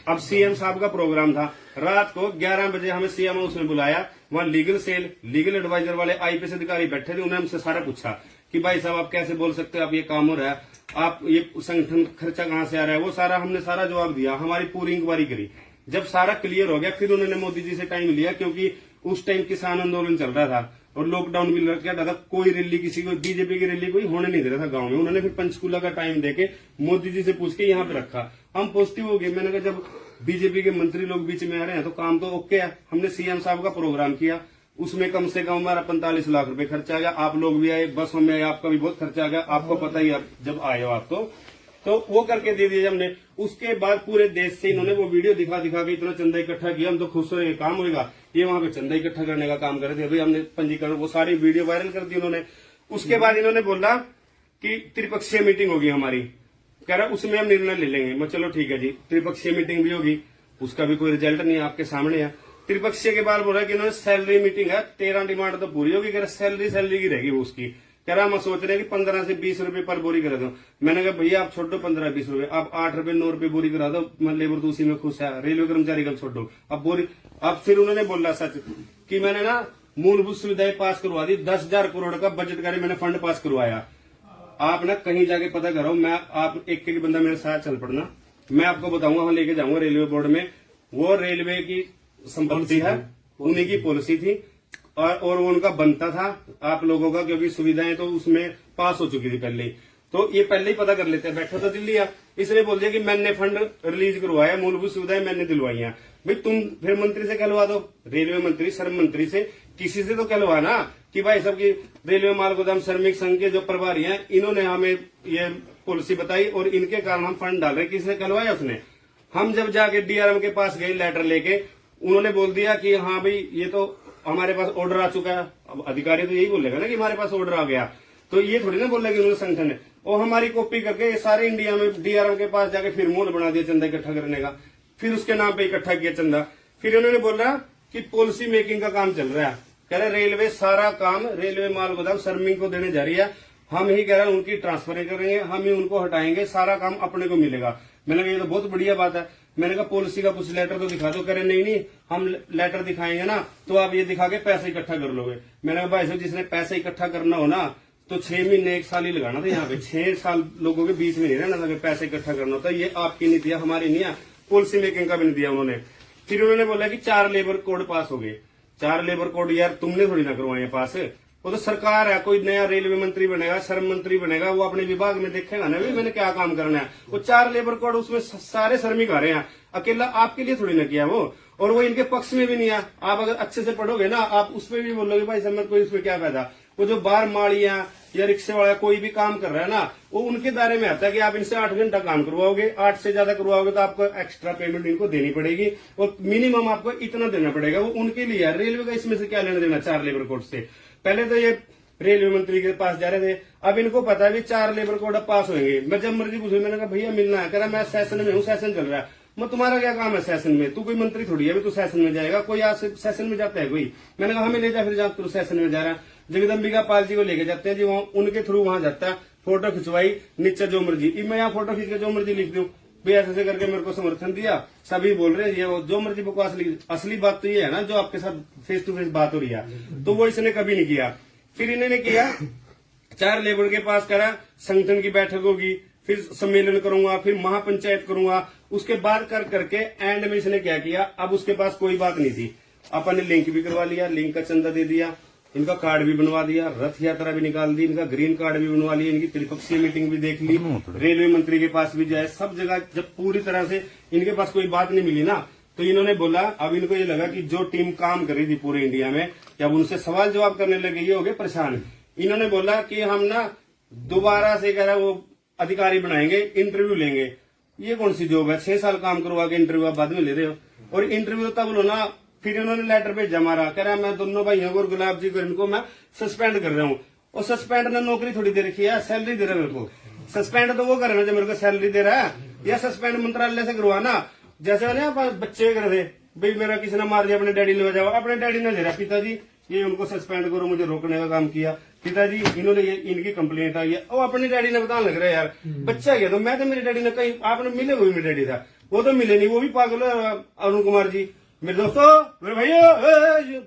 अब सीएम साहब का प्रोग्राम था, रात को 11 बजे हमें सीएम हाउस में बुलाया। वहां लीगल सेल, लीगल एडवाइजर वाले आईपीएस अधिकारी बैठे थे। उन्होंने हमसे सारा पूछा कि भाई साहब आप कैसे बोल सकते हो, आप ये काम हो रहा है, आप ये संगठन खर्चा कहाँ से आ रहा है, वो सारा हमने सारा जवाब दिया। हमारी पूरी इंक्वायरी करी। जब सारा क्लियर हो गया, फिर उन्होंने मोदी जी से टाइम लिया, क्योंकि उस टाइम किसान आंदोलन चल रहा था और लॉकडाउन भी लग गया था। कोई रैली, किसी को बीजेपी की रैली कोई होने नहीं दे रहा था गांव में। उन्होंने फिर पंचकूला का टाइम देके मोदी जी से पूछ के यहाँ पे रखा। हम पॉजिटिव हो गए। मैंने कहा जब बीजेपी के मंत्री लोग बीच में आ रहे हैं तो काम तो ओके है। हमने सीएम साहब का प्रोग्राम किया, उसमें कम से कम हमारा 45 लाख रुपए खर्चा आ गया। आप लोग भी आए, बसों में आए, आपका भी बहुत खर्चा आ गया। आपको पता ही, आप जब आए हो आप तो वो करके दे दिया हमने। उसके बाद पूरे देश से इन्होंने वो वीडियो दिखा के इतना चंदा इकट्ठा किया। हम तो खुश हो, काम होगा। ये वहां पे चंदा इकट्ठा करने का काम कर रहे थे। अभी हमने पंजीकरण, वो सारी वीडियो वायरल कर दी उन्होंने। उसके बाद इन्होंने बोला कि त्रिपक्षीय मीटिंग होगी हमारी, कह रहा उसमें हम निर्णय ले लेंगे। मैं चलो ठीक है जी, त्रिपक्षीय मीटिंग भी होगी, उसका भी कोई रिजल्ट नहीं है, आपके सामने है। त्रिपक्षीय के बाद बोला कि इन्होंने सैलरी मीटिंग है, 13 डिमांड तो पूरी होगी, कह रहा सैलरी की रहेगी वो उसकी। कह रहा हम सोच रहे हैं कि 15 से 20 रुपए पर बोरी करा दो। मैंने कहा भैया आप छोड़ दो 15-20 रुपए, आप 8 रुपए 9 रुपए बोरी करा दो, लेबर तो उसी में खुश है। रेलवे कर्मचारी का छोड़ दो अब बोरी। अब फिर उन्होंने बोला सच कि मैंने ना मूलभूत सुविधाएं पास करवा दी, 10,000 करोड़ का बजट का मैंने फंड पास करवाया। आप ना कहीं जाके पता करो, मैं आप एक बंदा मेरे साथ चल पड़ना, मैं आपको बताऊंगा, वहां लेके जाऊंगा रेलवे बोर्ड में। वो रेलवे की संपत्ति है, उन्हीं की पॉलिसी थी और वो उनका बनता था आप लोगों का, क्योंकि सुविधाएं तो उसमें पास हो चुकी थी पहले ही। तो ये पहले ही पता कर लेते हैं। बैठा तो दिल्ली है, इसलिए बोल दिया कि मैंने फंड रिलीज करवाया, मूलभूत सुविधाएं मैंने दिलवाई हैं। भाई तुम फिर मंत्री से कहलवा दो, रेलवे मंत्री, श्रम मंत्री से, किसी से तो कहलवाना कि भाई साहब की रेलवे माल गोदाम श्रमिक संघ के जो प्रभारी हैं, इन्होंने हमें ये पॉलिसी बताई और इनके कारण हम फंड डाल रहे, किसी ने कहलवाया उसने। हम जब जाके डीआरएम के पास गए लेटर लेके, उन्होंने बोल दिया कि हाँ भाई ये तो हमारे पास ऑर्डर आ चुका है। अब अधिकारी तो यही बोलेगा ना कि हमारे पास ऑर्डर आ गया, तो ये थोड़ी ना बोलेगा उन्होंने संगठन ने। और हमारी कॉपी करके ये सारे इंडिया में डीआरएम के पास जाके फिर मोल बना दिया चंदा इकट्ठा करने का, फिर उसके नाम पे इकट्ठा किया चंदा। फिर उन्होंने बोला कि पॉलिसी मेकिंग का काम चल रहा है, कह रहे रेलवे सारा काम रेलवे माल गोदाम श्रमिक को देने जा रही है, हम ही कह रहे हैं उनकी ट्रांसफर करेंगे, हम ही उनको हटाएंगे, सारा काम अपने को मिलेगा। मैंने कहा ये तो बहुत बढ़िया बात है। मैंने कहा पॉलिसी का कुछ लेटर तो दिखा दो। कह रहे नहीं हम लेटर दिखाएंगे ना तो आप ये दिखा के पैसे इकट्ठा कर लोगे। मैंने कहा भाई साहब जिसने पैसे इकट्ठा करना हो ना तो 6 महीने 1 साल ही लगाना था, यहाँ पे 6 साल लोगों के बीच में नहीं रहना था, पैसे इकट्ठा करना होता। ये आपकी नीति है, हमारी नहीं है। पॉलिसी मेकिंग का भी नहीं दिया उन्होंने। फिर उन्होंने बोला कि 4 लेबर कोड पास हो गए। 4 लेबर कोड यार तुमने थोड़ी ना करवाए पास, वो तो सरकार है। कोई नया रेलवे मंत्री बनेगा, श्रम मंत्री बनेगा, वो अपने विभाग में देखेगा ना भी मैंने क्या काम करना है। वो 4 लेबर कोड, उसमें सारे श्रमिक आ रहे हैं, अकेला आपके लिए थोड़ी ना किया वो, और वो इनके पक्ष में भी नहीं है। आप अगर अच्छे से पढ़ोगे ना, आप उसमें भी बोलोगे भाई समझ कोई उसमें क्या फायदा। वो जो बाहर माड़ियां या रिक्शे वाला कोई भी काम कर रहा है ना, वो उनके दायरे में आता है कि आप इनसे 8 घंटा काम करवाओगे, 8 से ज्यादा करवाओगे तो आपको एक्स्ट्रा पेमेंट इनको देनी पड़ेगी और मिनिमम आपको इतना देना पड़ेगा। वो उनके लिए है, रेलवे का इसमें से क्या लेना देना 4 लेबर कोड से। पहले तो ये रेलवे मंत्री के पास जा रहे थे, अब इनको पता है भी 4 लेबर कोड अब पास होंगे। मैं जब मर्जी पूछूं, मैंने कहा भैया मिलना है, कह रहा मैं सेशन में हूँ, सेशन चल रहा है। मैं तुम्हारा क्या काम है सेशन में, तू कोई मंत्री थोड़ी है तू सेशन में जाएगा, कोई आज सेशन में जाता है कोई। मैंने कहा हमें ले जा, फिर जा तू सेशन में जा रहा है। जगदम्बिका पाल जी को लेके जाते हैं जी, वहाँ उनके थ्रू वहां जाता है, फोटो खिंचवाई, नीचे जो मर्जी। मैं यहाँ फोटो खींच के जो मर्जी लिख दूं, भाई ऐसे करके मेरे को समर्थन दिया, सभी बोल रहे हैं ये जो मर्जी बकवास लिख। असली बात तो ये है ना जो आपके साथ फेस टू फेस बात हो रही है, तो वो इसने कभी नहीं किया। फिर इन्होंने किया 4 लेबर के पास करा, संगठन की बैठक होगी, फिर सम्मेलन करूंगा, फिर महापंचायत करूंगा। उसके बाद कर करके एंड में इसने क्या किया, अब उसके पास कोई बात नहीं थी, अपन ने लिंक भी करवा लिया, लिंक का चंदा दे दिया, इनका कार्ड भी बनवा दिया, रथ यात्रा भी निकाल दी, इनका ग्रीन कार्ड भी बनवा लिया, इनकी त्रिपक्षीय मीटिंग भी देख ली, रेलवे मंत्री के पास भी जाए, सब जगह जब पूरी तरह से इनके पास कोई बात नहीं मिली ना, तो इन्होंने बोला, अब इनको ये लगा कि जो टीम काम कर रही थी पूरे इंडिया में, जब उनसे सवाल जवाब करने लगे ये हो गए परेशान। इन्होंने बोला कि हम ना दोबारा से कह रहा वो अधिकारी बनाएंगे, इंटरव्यू लेंगे। ये कौन सी जॉब है, 6 साल काम करवा के इंटरव्यू आप बाद में ले रहे हो। और इंटरव्यू तब लो ना, फिर इन्होंने लेटर भेजा हमारा, कह रहा मैं दोनों भाइयों को और गुलाब जी को इनको मैं सस्पेंड कर रहा हूँ। और सस्पेंड ने नौकरी थोड़ी दे रखी है, सैलरी दे रहा है मेरे को। सस्पेंड तो वो करे ना जो मेरे को सैलरी दे रहा है, या सस्पेंड मंत्रालय से करवाना। जैसे ना बच्चे कर रहे भाई, मेरा किसी ने मार दिया, अपने डैडी ने बजाओ, अपने डैडी ने दे रहा पिताजी ये उनको सस्पेंड करो, मुझे रोकने का काम किया पिताजी, इन्होंने ये इनकी कंप्लेंट आई है। और अपने डैडी ने बताने लग रहा है यार बच्चा गया तो मैं तो मेरे डैडी ने कहीं आपने मिले हुए मेरे डैडी था, वो तो मिले नहीं, वो भी पागल है अरुण कुमार जी। मेरे दोस्तों मेरे भैया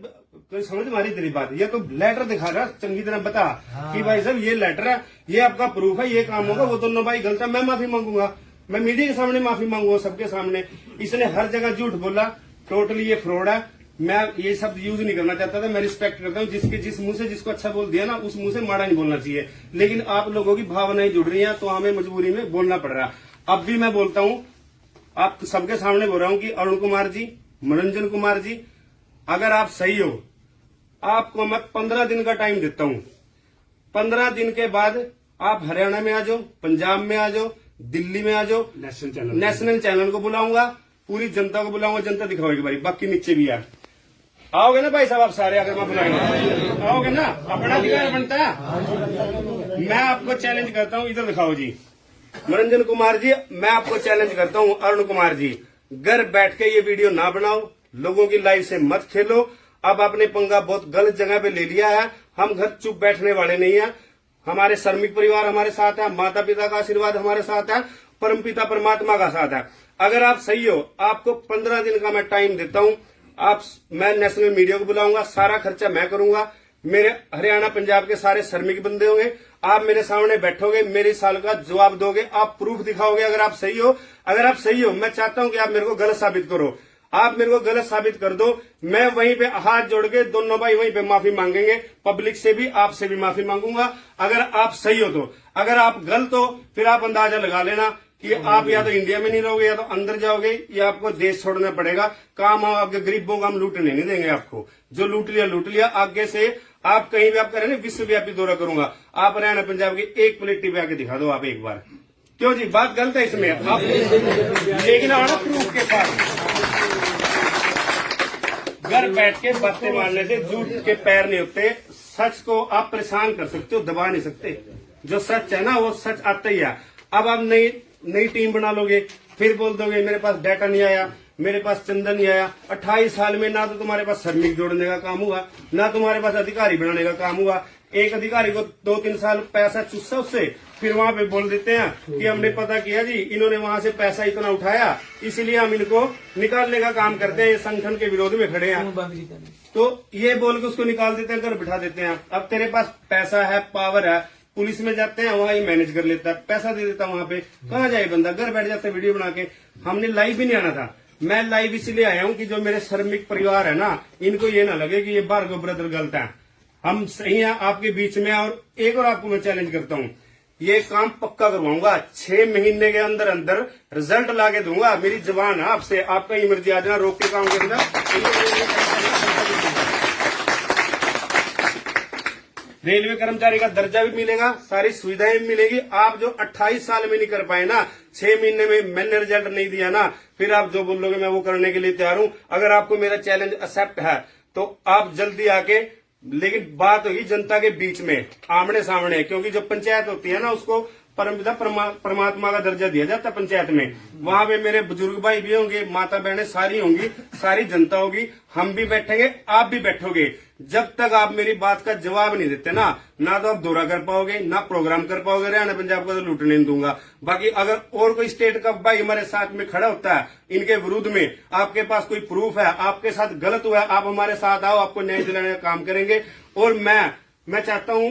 तो समझ मारी तेरी बात, ये तो लेटर दिखा रहा चंगी तरह बता कि भाई साहब ये लेटर है, ये आपका प्रूफ है, ये काम होगा, वो दोनों भाई गलत है, मैं माफी मांगूंगा, मैं मीडिया के सामने माफी मांगूंगा, सबके सामने। इसने हर जगह झूठ बोला, टोटली ये फ्रॉड है। मैं ये शब्द यूज नहीं करना चाहता था, मैं रिस्पेक्ट करता हूँ जिसके जिस मुंह से जिसको अच्छा बोल दिया ना, उस मुंह से माड़ा नहीं बोलना चाहिए। लेकिन आप लोगों की भावनाएं जुड़ रही हैं तो हमें मजबूरी में बोलना पड़ रहा है। अब भी मैं बोलता हूँ, आप सबके सामने बोल रहा हूँ कि अरुण कुमार जी, मनोरंजन कुमार जी, अगर आप सही हो, आपको मैं 15 दिन का टाइम देता हूँ। 15 दिन के बाद आप हरियाणा में आ जाओ, पंजाब में आ जाओ, दिल्ली में आ जाओ, नेशनल चैनल को बुलाऊंगा, पूरी जनता को बुलाऊंगा, जनता दिखाओगी भाई, बाकी नीचे भी यार आओगे ना भाई साहब, आप सारे अगर मैं बुलाएंगे आओगे ना, अपना अधिकार बनता है। मैं आपको चैलेंज करता हूँ, इधर दिखाओ जी मनोरंजन कुमार जी, मैं आपको चैलेंज करता हूँ अरुण कुमार जी, घर बैठ के ये वीडियो ना बनाओ, लोगों की लाइफ से मत खेलो। अब आपने पंगा बहुत गलत जगह पे ले लिया है, हम घर चुप बैठने वाले नहीं है। हमारे श्रमिक परिवार हमारे साथ है, माता पिता का आशीर्वाद हमारे साथ है, परमपिता परमात्मा का साथ है। अगर आप सही हो, आपको 15 दिन का मैं टाइम देता हूँ। मैं नेशनल मीडिया को बुलाऊंगा, सारा खर्चा मैं करूंगा, मेरे हरियाणा पंजाब के सारे श्रमिक बंदे होंगे, आप मेरे सामने बैठोगे, मेरे साल का जवाब दोगे, आप प्रूफ दिखाओगे। अगर आप सही हो, मैं चाहता हूं कि आप मेरे को गलत साबित करो, आप मेरे को गलत साबित कर दो, मैं वहीं पे हाथ जोड़ के दोनों भाई वहीं पे माफी मांगेंगे, पब्लिक से भी आपसे भी माफी मांगूंगा। अगर आप सही हो तो, अगर आप गलत हो फिर आप अंदाजा लगा लेना कि आप या तो इंडिया में नहीं रहोगे या तो अंदर जाओगे, या आपको देश छोड़ना पड़ेगा। काम आगे गरीबों का हम लूटने नहीं देंगे आपको, जो लूट लिया। आगे से आप कहीं भी आप करें विश्वव्यापी दौरा करूंगा, आप हरियाणा पंजाब की एक प्लेट टिप आके दिखा दो आप एक बार। क्यों जी, बात गलत है इसमें आप लेकिन आना प्रूफ के साथ। घर बैठ के बातें मारने से झूठ के पैर नहीं होते। सच को आप परेशान कर सकते हो, दबा नहीं सकते। जो सच है ना वो सच आता ही है। अब आप नई टीम बना लोगे, फिर बोल दोगे मेरे पास डाटा नहीं आया, मेरे पास चंदा नहीं आया। 28 साल में ना तो तुम्हारे पास श्रमिक जोड़ने का काम हुआ, ना तुम्हारे पास अधिकारी बनाने का काम हुआ। एक अधिकारी को 2-3 साल पैसा चुस्सा उससे, फिर वहां पे बोल देते हैं कि हमने पता किया जी, इन्होंने वहां से पैसा इतना उठाया, इसलिए हम इनको निकालने का काम करते हैं, संगठन के विरोध में खड़े हैं। तो ये बोल के उसको निकाल देते हैं, घर बिठा देते हैं। अब तेरे पास पैसा है, पावर है, पुलिस में जाते हैं, वहां ही मैनेज कर लेता है, पैसा दे देता वहां पे। कहाँ जाए बंदा, घर बैठ जाता है वीडियो बना के। हमने लाइव भी नहीं आना था, मैं लाइव इसलिए आया हूँ कि जो मेरे श्रमिक परिवार है ना, इनको ये ना लगे कि ये भार्गव ब्रदर गलत है। हम सही हैं आपके बीच में। और एक और आपको मैं चैलेंज करता हूँ, ये काम पक्का करवाऊंगा, 6 महीने के अंदर अंदर रिजल्ट ला के दूंगा। मेरी जबान है आपसे, आप कहीं मर्जी आ जाना, रोक के काम के अंदर। रेलवे कर्मचारी का दर्जा भी मिलेगा, सारी सुविधाएं भी मिलेगी। आप जो 28 साल में नहीं कर पाए ना, 6 महीने में मैंने रिजल्ट नहीं दिया ना, फिर आप जो बोलोगे मैं वो करने के लिए तैयार हूं। अगर आपको मेरा चैलेंज एक्सेप्ट है तो आप जल्दी आके, लेकिन बात होगी जनता के बीच में, आमने सामने। क्योंकि जो पंचायत होती है ना, उसको परमपिता परमात्मा का दर्जा दिया जाता है पंचायत में। वहां पे मेरे बुजुर्ग भाई भी होंगे, माता बहनें सारी होंगी, सारी जनता होगी, हम भी बैठेंगे, आप भी बैठोगे। जब तक आप मेरी बात का जवाब नहीं देते ना तो आप दौरा कर पाओगे, ना प्रोग्राम कर पाओगे। हरियाणा पंजाब को तो लूटने नहीं दूंगा। बाकी अगर और कोई स्टेट का भाई हमारे साथ में खड़ा होता है इनके विरुद्ध में, आपके पास कोई प्रूफ है, आपके साथ गलत हुआ है, आप हमारे साथ आओ, आपको न्याय दिलाने का काम करेंगे। और मैं चाहता हूं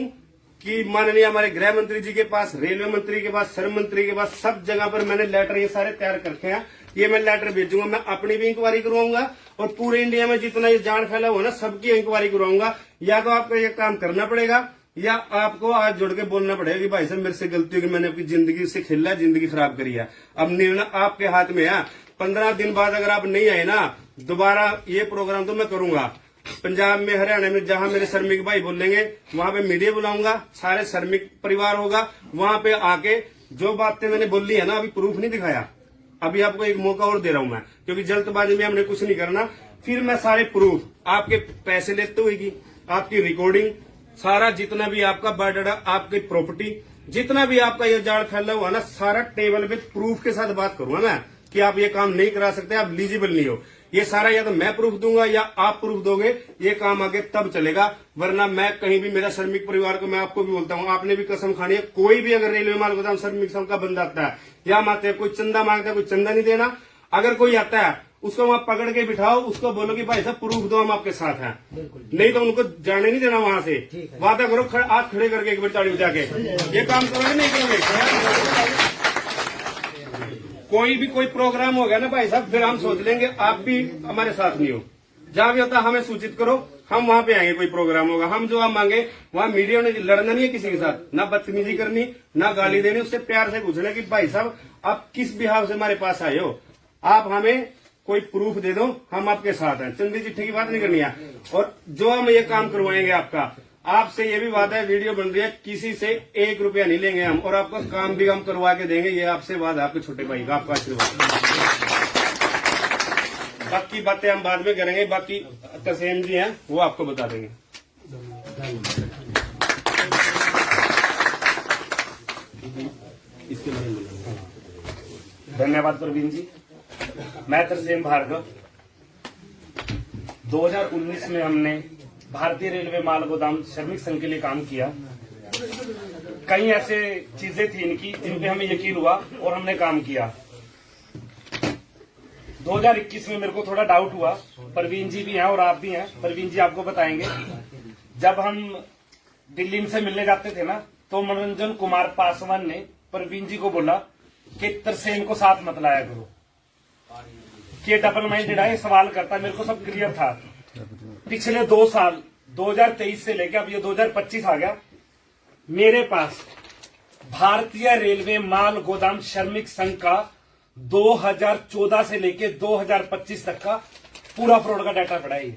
कि माननीय हमारे गृह मंत्री जी के पास, रेलवे मंत्री के पास, श्रम मंत्री के पास, सब जगह पर मैंने लेटर ये सारे तैयार कर रखे हैं। ये मैं लेटर भेजूंगा, मैं अपनी भी इंक्वायरी करवाऊंगा और पूरे इंडिया में जितना ये जान फैला हुआ ना सबकी इंक्वायरी करवाऊंगा। या तो आपको ये काम करना पड़ेगा या आपको आज जुड़ के बोलना पड़ेगा कि भाई साहब मेरे से गलती होगी, मैंने आपकी जिंदगी से खेला, जिंदगी खराब करी है। अब निर्णय आपके हाथ में है। 15 दिन बाद अगर आप नहीं आए ना दोबारा ये प्रोग्राम तो मैं करूंगा पंजाब में, हरियाणा में, जहां मेरे श्रमिक भाई बोलेंगे वहां पे मीडिया बुलाऊंगा, सारे श्रमिक परिवार होगा, वहां पे आके जो बातें मैंने बोली है ना, अभी प्रूफ नहीं दिखाया, अभी आपको एक मौका और दे रहा हूं मैं, क्योंकि जल्दबाजी में हमने कुछ नहीं करना। फिर मैं सारे प्रूफ, आपके पैसे लेते हुए की, आपकी रिकॉर्डिंग, सारा जितना भी आपका बायोडाटा, आपकी प्रॉपर्टी, जितना भी आपका ये जाल फैला हुआ ना, सारा टेबल पे प्रूफ के साथ बात करूंगा मैं कि आप ये काम नहीं करा सकते, आप एलिजिबल नहीं हो। ये सारा या तो मैं प्रूफ दूंगा या आप प्रूफ दोगे, ये काम आगे तब चलेगा। वरना मैं कहीं भी, मेरा श्रमिक परिवार को मैं आपको भी बोलता हूँ, आपने भी कसम खानी है, कोई भी अगर रेलवे माल गोदाम श्रमिक संघ का बंदा आता है या माते कोई चंदा मांगता है, कोई चंदा नहीं देना। अगर कोई आता है उसको वहां पकड़ के बिठाओ, उसको बोलो कि भाई साहब प्रूफ दो, हम आपके साथ हैं, नहीं तो उनको जाने नहीं देना वहां से। वादा करो हाथ खड़े करके एक बार ताड़ी बजा के, ये काम करोगे नहीं करोगे। कोई भी कोई प्रोग्राम हो गया ना भाई साहब, फिर हम सोच लेंगे आप भी हमारे साथ नहीं हो। जहां भी होता हमें सूचित करो, हम वहां पे आएंगे। कोई प्रोग्राम होगा, हम जो आप मांगे वहां मीडिया ने लड़ना नहीं है किसी के साथ, ना बदतमीजी करनी, ना गाली देनी, उससे प्यार से पूछना कि भाई साहब आप किस बिहाव से हमारे पास आए हो, आप हमें कोई प्रूफ दे दो, हम आपके साथ हैं। चंदी चिट्ठी की बात नहीं करनी है। और जो हम ये काम करवाएंगे आपका, आपसे ये भी वादा है, वीडियो बन रही है, किसी से 1 रुपया नहीं लेंगे हम, और आपका काम भी हम करवा के देंगे। ये आपसे वादा, आपके छोटे भाई का, आपका आशीर्वाद। बाकी बातें हम बाद में करेंगे, बाकी तसेम जी हैं वो आपको बता देंगे। इसके बारे में धन्यवाद प्रवीण जी। मैं तरसेम भार्गव। 2019 में हमने भारतीय रेलवे माल गोदाम श्रमिक संघ के लिए काम किया। कई ऐसे चीजें थी इनकी जिन पे हमें यकीन हुआ और हमने काम किया। 2021 में मेरे को थोड़ा डाउट हुआ, प्रवीण जी भी हैं और आप भी हैं, प्रवीण जी आपको बताएंगे। जब हम दिल्ली से मिलने जाते थे ना, तो मनोरंजन कुमार पासवान ने प्रवीण जी को बोला कि तरसेम को साथ मत लाया करो, कि डबल माइंडेड है, सवाल करता। मेरे को सब क्लियर था। पिछले 2 साल 2023 से लेकर अब ये 2025 आ गया, मेरे पास भारतीय रेलवे माल गोदाम श्रमिक संघ का 2014 से लेकर 2025 तक का पूरा फ्रॉड का डाटा पड़ा है।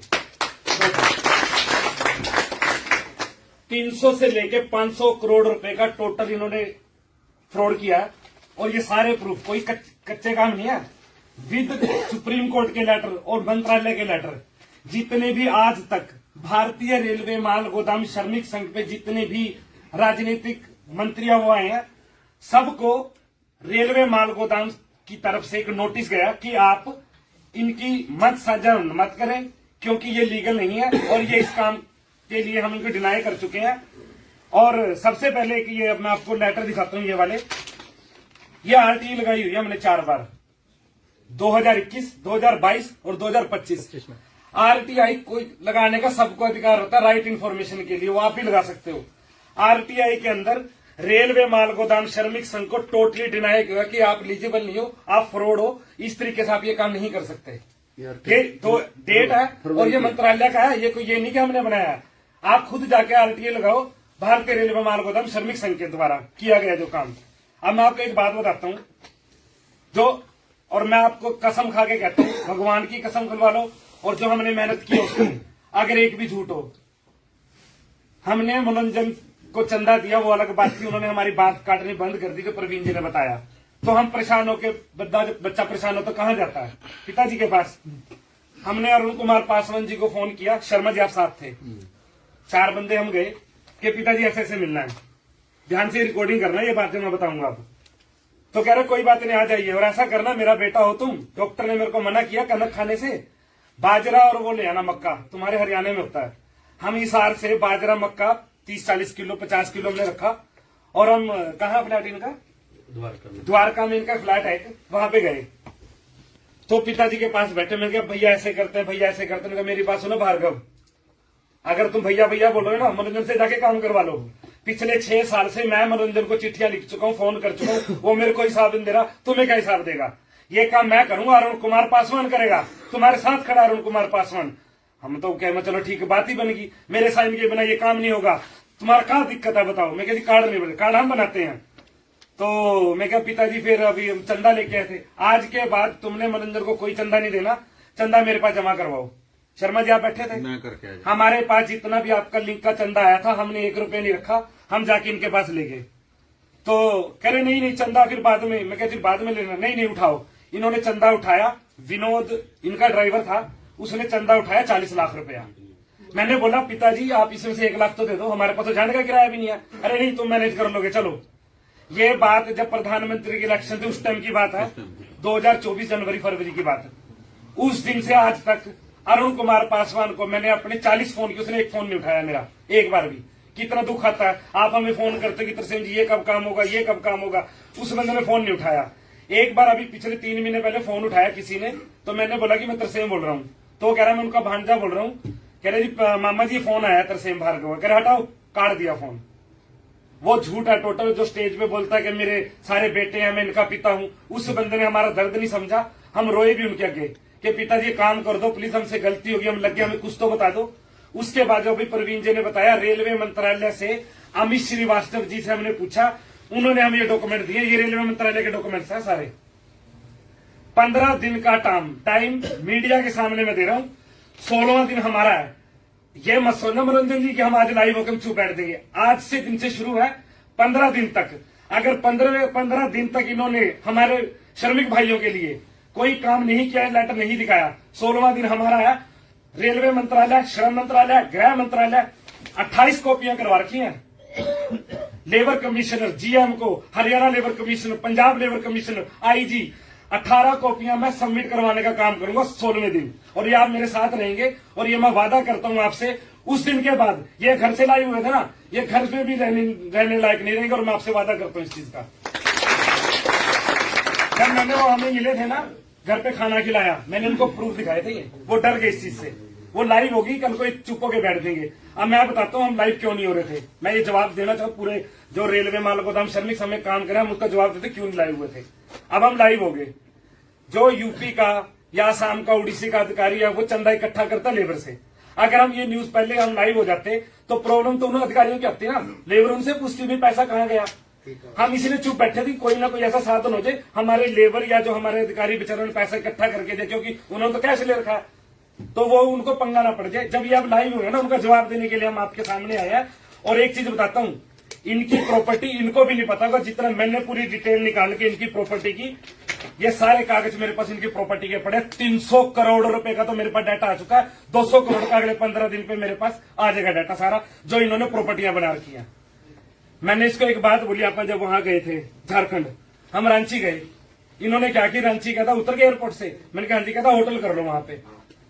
300 से लेकर 500 करोड़ रुपए का टोटल इन्होंने फ्रॉड किया। और ये सारे प्रूफ, कोई कच्चे काम नहीं है। विद सुप्रीम कोर्ट के लेटर और मंत्रालय के लेटर, जितने भी आज तक भारतीय रेलवे माल गोदाम श्रमिक संघ पे जितने भी राजनीतिक मंत्री हुए हैं, सबको रेलवे माल गोदाम की तरफ से एक नोटिस गया कि आप इनकी मत साझा मत करें, क्योंकि ये लीगल नहीं है और ये इस काम के लिए हम इनको डिनाई कर चुके हैं। और सबसे पहले कि ये मैं आपको लेटर दिखाता हूं, ये वाले, ये आरटीई लगाई हुई है हमने 4 बार, 2021, 2022 और 2025 में। आरटीआई कोई लगाने का सबको अधिकार होता है, राइट इन्फॉर्मेशन के लिए, वो आप भी लगा सकते हो। आरटीआई के अंदर रेलवे माल गोदाम श्रमिक संघ को टोटली डिनाई किया कि आप एलिजिबल नहीं हो, आप फ्रॉड हो, इस तरीके से आप ये काम नहीं कर सकते। ये तो डेट है और ये मंत्रालय का है, ये नहीं कि हमने बनाया है। आप खुद जाके आरटीआई लगाओ, भारतीय रेलवे माल गोदाम श्रमिक संघ के द्वारा किया गया जो काम। अब मैं आपको एक बात बताता हूं, जो, और मैं आपको कसम खा के कहता हूं, भगवान की कसम खुलवा लो और जो हमने मेहनत की उसमें अगर एक भी झूठ हो। हमने मनोरंजन को चंदा दिया, वो अलग बात थी, उन्होंने हमारी बात काटनी बंद कर दी, जो प्रवीण जी ने बताया। तो हम परेशान होके, बच्चा परेशान हो तो कहां जाता है? पिताजी के पास। हमने अरुण कुमार पासवान जी को फोन किया, शर्मा जी आप साथ थे, 4 बंदे हम गए कि पिताजी ऐसे ऐसे मिलना है, ध्यान से रिकॉर्डिंग करना, ये बातें मैं बताऊंगा अब। तो कह रहे कोई बात नहीं, आ जाइए, और ऐसा करना मेरा बेटा हो तुम। डॉक्टर ने मेरे को मना किया कनक खाने से, बाजरा और वो ले आना मक्का, तुम्हारे हरियाणा में होता है। हम हिसार से बाजरा मक्का 30-40 किलो 50 किलो हमने रखा, और हम कहाँ फ्लैट इनका, द्वारका में इनका फ्लैट है, वहां पे गए। तो पिताजी के पास बैठे, मैंने कहा भैया ऐसे करते हैं, भैया ऐसे करते हैं। मेरी बात सुनो भार्गव, अगर तुम भैया भैया बोलोगे ना, मनोरंजन से जाके काम करवा लो। पिछले 6 साल से मैं मनोरंजन को चिट्ठियां लिख चुका हूं, फोन कर चुका हूं, वो मेरे को हिसाब नहीं दे रहा, तुम्हें क्या हिसाब देगा? ये काम मैं करूंगा, अरुण कुमार पासवान करेगा, तुम्हारे साथ खड़ा अरुण कुमार पासवान। हम तो कह चलो ठीक है, बात ही बनेगी, मेरे साइन के बिना ये काम नहीं होगा, तुम्हारा क्या दिक्कत है बताओ? मैं कहती कार्ड नहीं बने, कार्ड हम बनाते हैं। तो मैं क्या पिताजी फिर अभी हम चंदा लेके आए थे, आज के बाद तुमने मनोरंजन को कोई चंदा नहीं देना, चंदा मेरे पास जमा करवाओ। शर्मा जी आप बैठे थे, मैं करके आया। हमारे पास जितना भी आपका लिंक का चंदा आया था, हमने 1 रुपया नहीं रखा, हम जाके इनके पास ले गए। तो कह रहे नहीं चंदा फिर बाद में। मैं कहती बाद में लेना, नहीं उठाओ। इन्होंने चंदा उठाया, विनोद इनका ड्राइवर था, उसने चंदा उठाया 40 लाख रुपया। मैंने बोला पिताजी आप इसमें से 1 लाख तो दे दो, हमारे पास तो जाने का किराया भी नहीं है। अरे नहीं तुम मैनेज कर लोगे, चलो। ये बात जब प्रधानमंत्री की इलेक्शन थी उस टाइम की बात है, 2024 जनवरी फरवरी की बात है। उस दिन से आज तक अरुण कुमार पासवान को मैंने अपने 40 फोन किए, उसने 1 फोन नहीं उठाया मेरा, एक बार भी। कितना दुख आता है, आप हमें फोन करते कि तरसेम जी ये कब काम होगा, ये कब काम होगा, उस बंदे ने फोन नहीं उठाया। एक बार अभी पिछले 3 महीने पहले फोन उठाया किसी ने, तो मैंने बोला कि मैं तरसेम बोल रहा हूँ, तो वो कह रहा मैं उनका भांजा बोल रहा हूँ। कह रहे जी मामा जी फोन आया तरसेम भार्गव, कह रहे हटाओ, काट दिया फोन। वो झूठ है टोटल, जो स्टेज पे बोलता है कि मेरे सारे बेटे हैं, मैं इनका पिता हूँ। उस बंदे ने हमारा दर्द नहीं समझा, हम रोए भी उनके आगे कि पिताजी काम कर दो प्लीज, हमसे गलती होगी, हम लग गए, हमें कुछ तो बता दो। उसके बाद जो भी प्रवीण जी ने बताया, रेलवे मंत्रालय से अमित श्रीवास्तव जी से हमने पूछा, उन्होंने हमें ये डॉक्यूमेंट दिए, ये रेलवे मंत्रालय के डॉक्यूमेंट्स हैं सारे। 15 दिन का टाइम मीडिया के सामने मैं दे रहा हूं, 16वां दिन हमारा है। ये मत सोचना मनोरंजन जी कि हम आज लाइव होकर चुप बैठ देंगे, आज से दिन से शुरू है 15 दिन तक। अगर 15 दिन तक इन्होंने हमारे श्रमिक भाइयों के लिए कोई काम नहीं किया, लेटर नहीं दिखाया, 16वां दिन हमारा है। रेलवे मंत्रालय, श्रम मंत्रालय, गृह मंत्रालय 28 कॉपियां करवा रखी हैं। लेबर कमिश्नर जीएम को, Haryana labour commissioner, Punjab labour commissioner, IG, 18 कॉपियां मैं सबमिट करवाने का काम करूंगा 16वें दिन। और ये आप मेरे साथ रहेंगे, और ये मैं वादा करता हूं आपसे, उस दिन के बाद ये घर से लाए हुए थे ना, ये घर पे भी रहने लायक नहीं रहेंगे, और मैं आपसे वादा करता हूं इस चीज का। जब मैंने वो हमें मिले थे ना, घर पे खाना खिलाया, मैंने उनको प्रूफ दिखाए थे, ये वो डर गए इस चीज से। वो लाइव होगी, कल को चुप होके बैठ देंगे। अब मैं बताता हूँ हम लाइव क्यों नहीं हो रहे थे। मैं ये जवाब देना चाहूँ, पूरे जो रेलवे माल गोदाम श्रमिक समय काम करे, हम उसका जवाब देते क्यों नहीं लाइव हुए थे। अब हम लाइव हो गए। जो यूपी का या असम का, उड़ीसा का अधिकारी है, वो चंदा इकट्ठा करता लेबर से। अगर हम ये न्यूज पहले हम लाइव हो जाते, तो प्रॉब्लम तो उन अधिकारियों की आती ना, लेबर उनसे पूछती भी पैसा कहाँ गया। हम इसीलिए चुप बैठे थे, कोई ना कोई ऐसा साधन हो जाए हमारे लेबर या जो हमारे अधिकारी बेचारों ने पैसा इकट्ठा करके दे, क्योंकि उन्होंने तो कैश ले रखा है, तो वो उनको पंगा ना पड़ जाए। जब ये आप लाइव हुए ना, उनका जवाब देने के लिए हम आपके सामने आए हैं। और एक चीज बताता हूँ, इनकी प्रॉपर्टी इनको भी नहीं पता होगा, जितना मैंने पूरी डिटेल निकाल के इनकी प्रॉपर्टी की, ये सारे कागज मेरे पास इनकी प्रॉपर्टी के पड़े। 300 करोड़ रुपए का तो मेरे पास डाटा आ चुका है, 200 करोड़ का अगले 15 दिन पे मेरे पास आ जाएगा डाटा सारा, जो इन्होंने प्रॉपर्टियां बना रखी है। मैंने इसको एक बात बोली, आप जब वहां गए थे झारखंड, हम रांची गए, इन्होंने क्या कि रांची कहता उतर के एयरपोर्ट से, मैंने कहा कहता होटल कर लो वहां पे।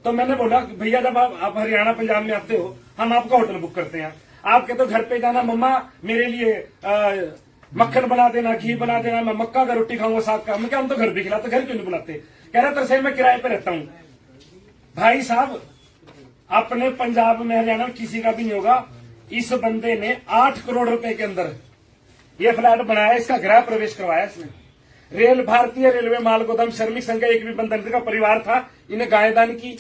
तो मैंने बोला भैया जब आप हरियाणा पंजाब में आते हो, हम आपका होटल बुक करते हैं, आप कहते हो घर पे जाना मम्मा मेरे लिए मक्खन बना देना, घी बना देना, मैं मक्का का रोटी खाऊंगा साग का। मैं क्या हम तो घर भी खिलाते, घर क्यों नहीं बुलाते? कह रहा तरसे मैं किराए पे रहता हूँ। भाई साहब अपने पंजाब में हरियाणा में किसी का भी नहीं होगा। इस बंदे ने 8 करोड़ रुपए के अंदर ये फ्लैट बनाया, इसका गृह प्रवेश करवाया इसने। भारतीय रेलवे माल गोदाम श्रमिक संघ का एक भी बंधन का परिवार था, इन्हें गायदान की।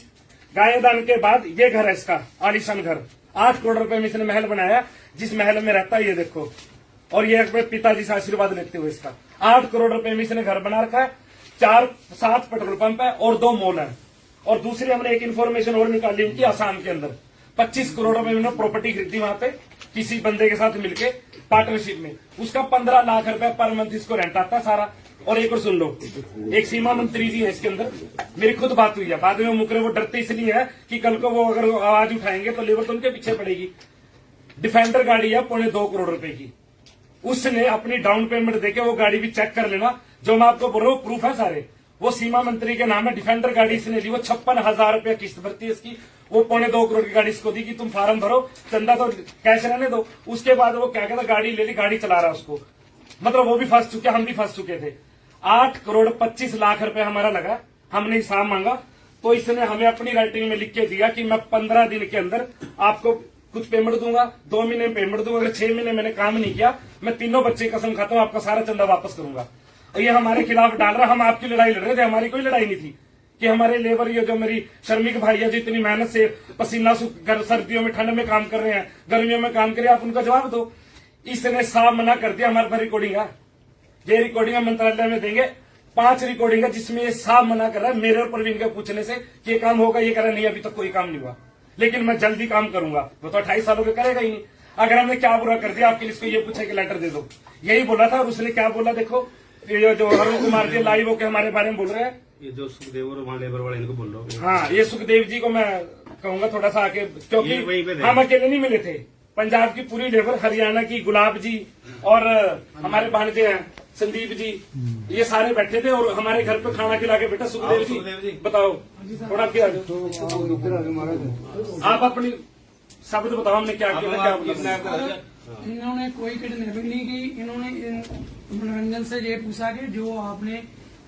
गायदान के बाद ये घर है इसका, आलीशान घर, 8 करोड़ रुपए में इसने महल बनाया, जिस महल में रहता है ये देखो। और ये अपने पिताजी से आशीर्वाद लेते हुए इसका 8 करोड़ रुपए में इसने घर बना रखा है। 7 पेट्रोल पंप है और 2 मॉल है। और दूसरी हमने एक इन्फॉर्मेशन और निकाली इनकी, आसाम के अंदर 25 करोड़ रुपए में प्रॉपर्टी खरीदी वहां पे किसी बंदे के साथ मिलके पार्टनरशिप में। उसका 15 लाख रुपए पर मंथ इसको रेंट आता है सारा। और एक और सुन लो, एक सीमा मंत्री जी है इसके अंदर, मेरी खुद बात हुई है, बाद में वो मुकरे, वो डरते इसलिए है कि कल को वो अगर आवाज उठाएंगे तो लेबर तो उनके पीछे पड़ेगी। डिफेंडर गाड़ी है 2.25 करोड़ रुपए की, उसने अपनी डाउन पेमेंट देके वो गाड़ी भी चेक कर लेना, जो मैं आपको बोल रहा हूँ प्रूफ है सारे, वो सीमा मंत्री के नाम है। डिफेंडर गाड़ी इसने ली, वो 56,000 रुपया किस्त भरती है इसकी। वो 2.25 करोड़ की गाड़ी इसको दी कि तुम फार्म भरो, चंदा तो कैश रहने दो। उसके बाद वो क्या कहता, गाड़ी ले ली, गाड़ी चला रहा उसको, मतलब वो भी फंस चुके, हम भी फंस चुके थे। 8 करोड़ 25 लाख रुपए हमारा लगा, हमने हिसाब मांगा, तो इसने हमें अपनी राइटिंग में लिख के दिया कि मैं 15 दिन के अंदर आपको कुछ पेमेंट दूंगा, 2 महीने में पेमेंट दूंगा। अगर 6 महीने मैंने काम नहीं किया, मैं तीनों बच्चे की कसम खाता हूँ आपका सारा चंदा वापस करूंगा। ये हमारे खिलाफ डाल रहा, हम आपकी लड़ाई लड़ रहे थे, हमारी कोई लड़ाई नहीं थी कि हमारे लेबर ये जो मेरी श्रमिक भाई है जो इतनी मेहनत से पसीना सर्दियों में ठंड में काम कर रहे हैं, गर्मियों में काम कर रहे हैं, आप उनका जवाब दो। इसने साफ मना कर दिया, हमारे पास रिकॉर्डिंग है, ये रिकॉर्डिंग मंत्रालय में देंगे, 5 रिकॉर्डिंग है जिसमें ये साफ मना कर रहा है मेरे और प्रवीण के पूछने से कि ये काम होगा, ये कह रहा नहीं अभी तक कोई काम नहीं हुआ, लेकिन मैं जल्दी काम करूंगा। वो तो 28 सालों के करेगा ही नहीं। अगर हमने क्या बुरा कर दिया आपके लिए, इसको ये पूछे कि लेटर दे दो, यही बोला था। और उसने क्या बोला, देखो ये जो अरुण कुमार जी लाइव होकर हमारे बारे में बोल रहे हैं, ये जो सुखदेव और वहाँ लेबर वाले इनको बोल रहा हूँ। हाँ, ये सुखदेव जी को मैं कहूंगा थोड़ा सा आके, ये वहीं पे क्योंकि थे। हम अकेले नहीं मिले थे, पंजाब की पूरी लेबर, हरियाणा की गुलाब जी और हमारे भांजे हैं संदीप जी, ये सारे बैठे थे और हमारे घर पे खाना खिला के बेटा सुखदेव जी बताओ थोड़ा क्या, आप अपनी शब्द बताओ, हमने क्या किया, क्या इन्होंने कोई किडनैपिंग नहीं की। इन्होंने मनोरंजन से ये पूछा कि जो आपने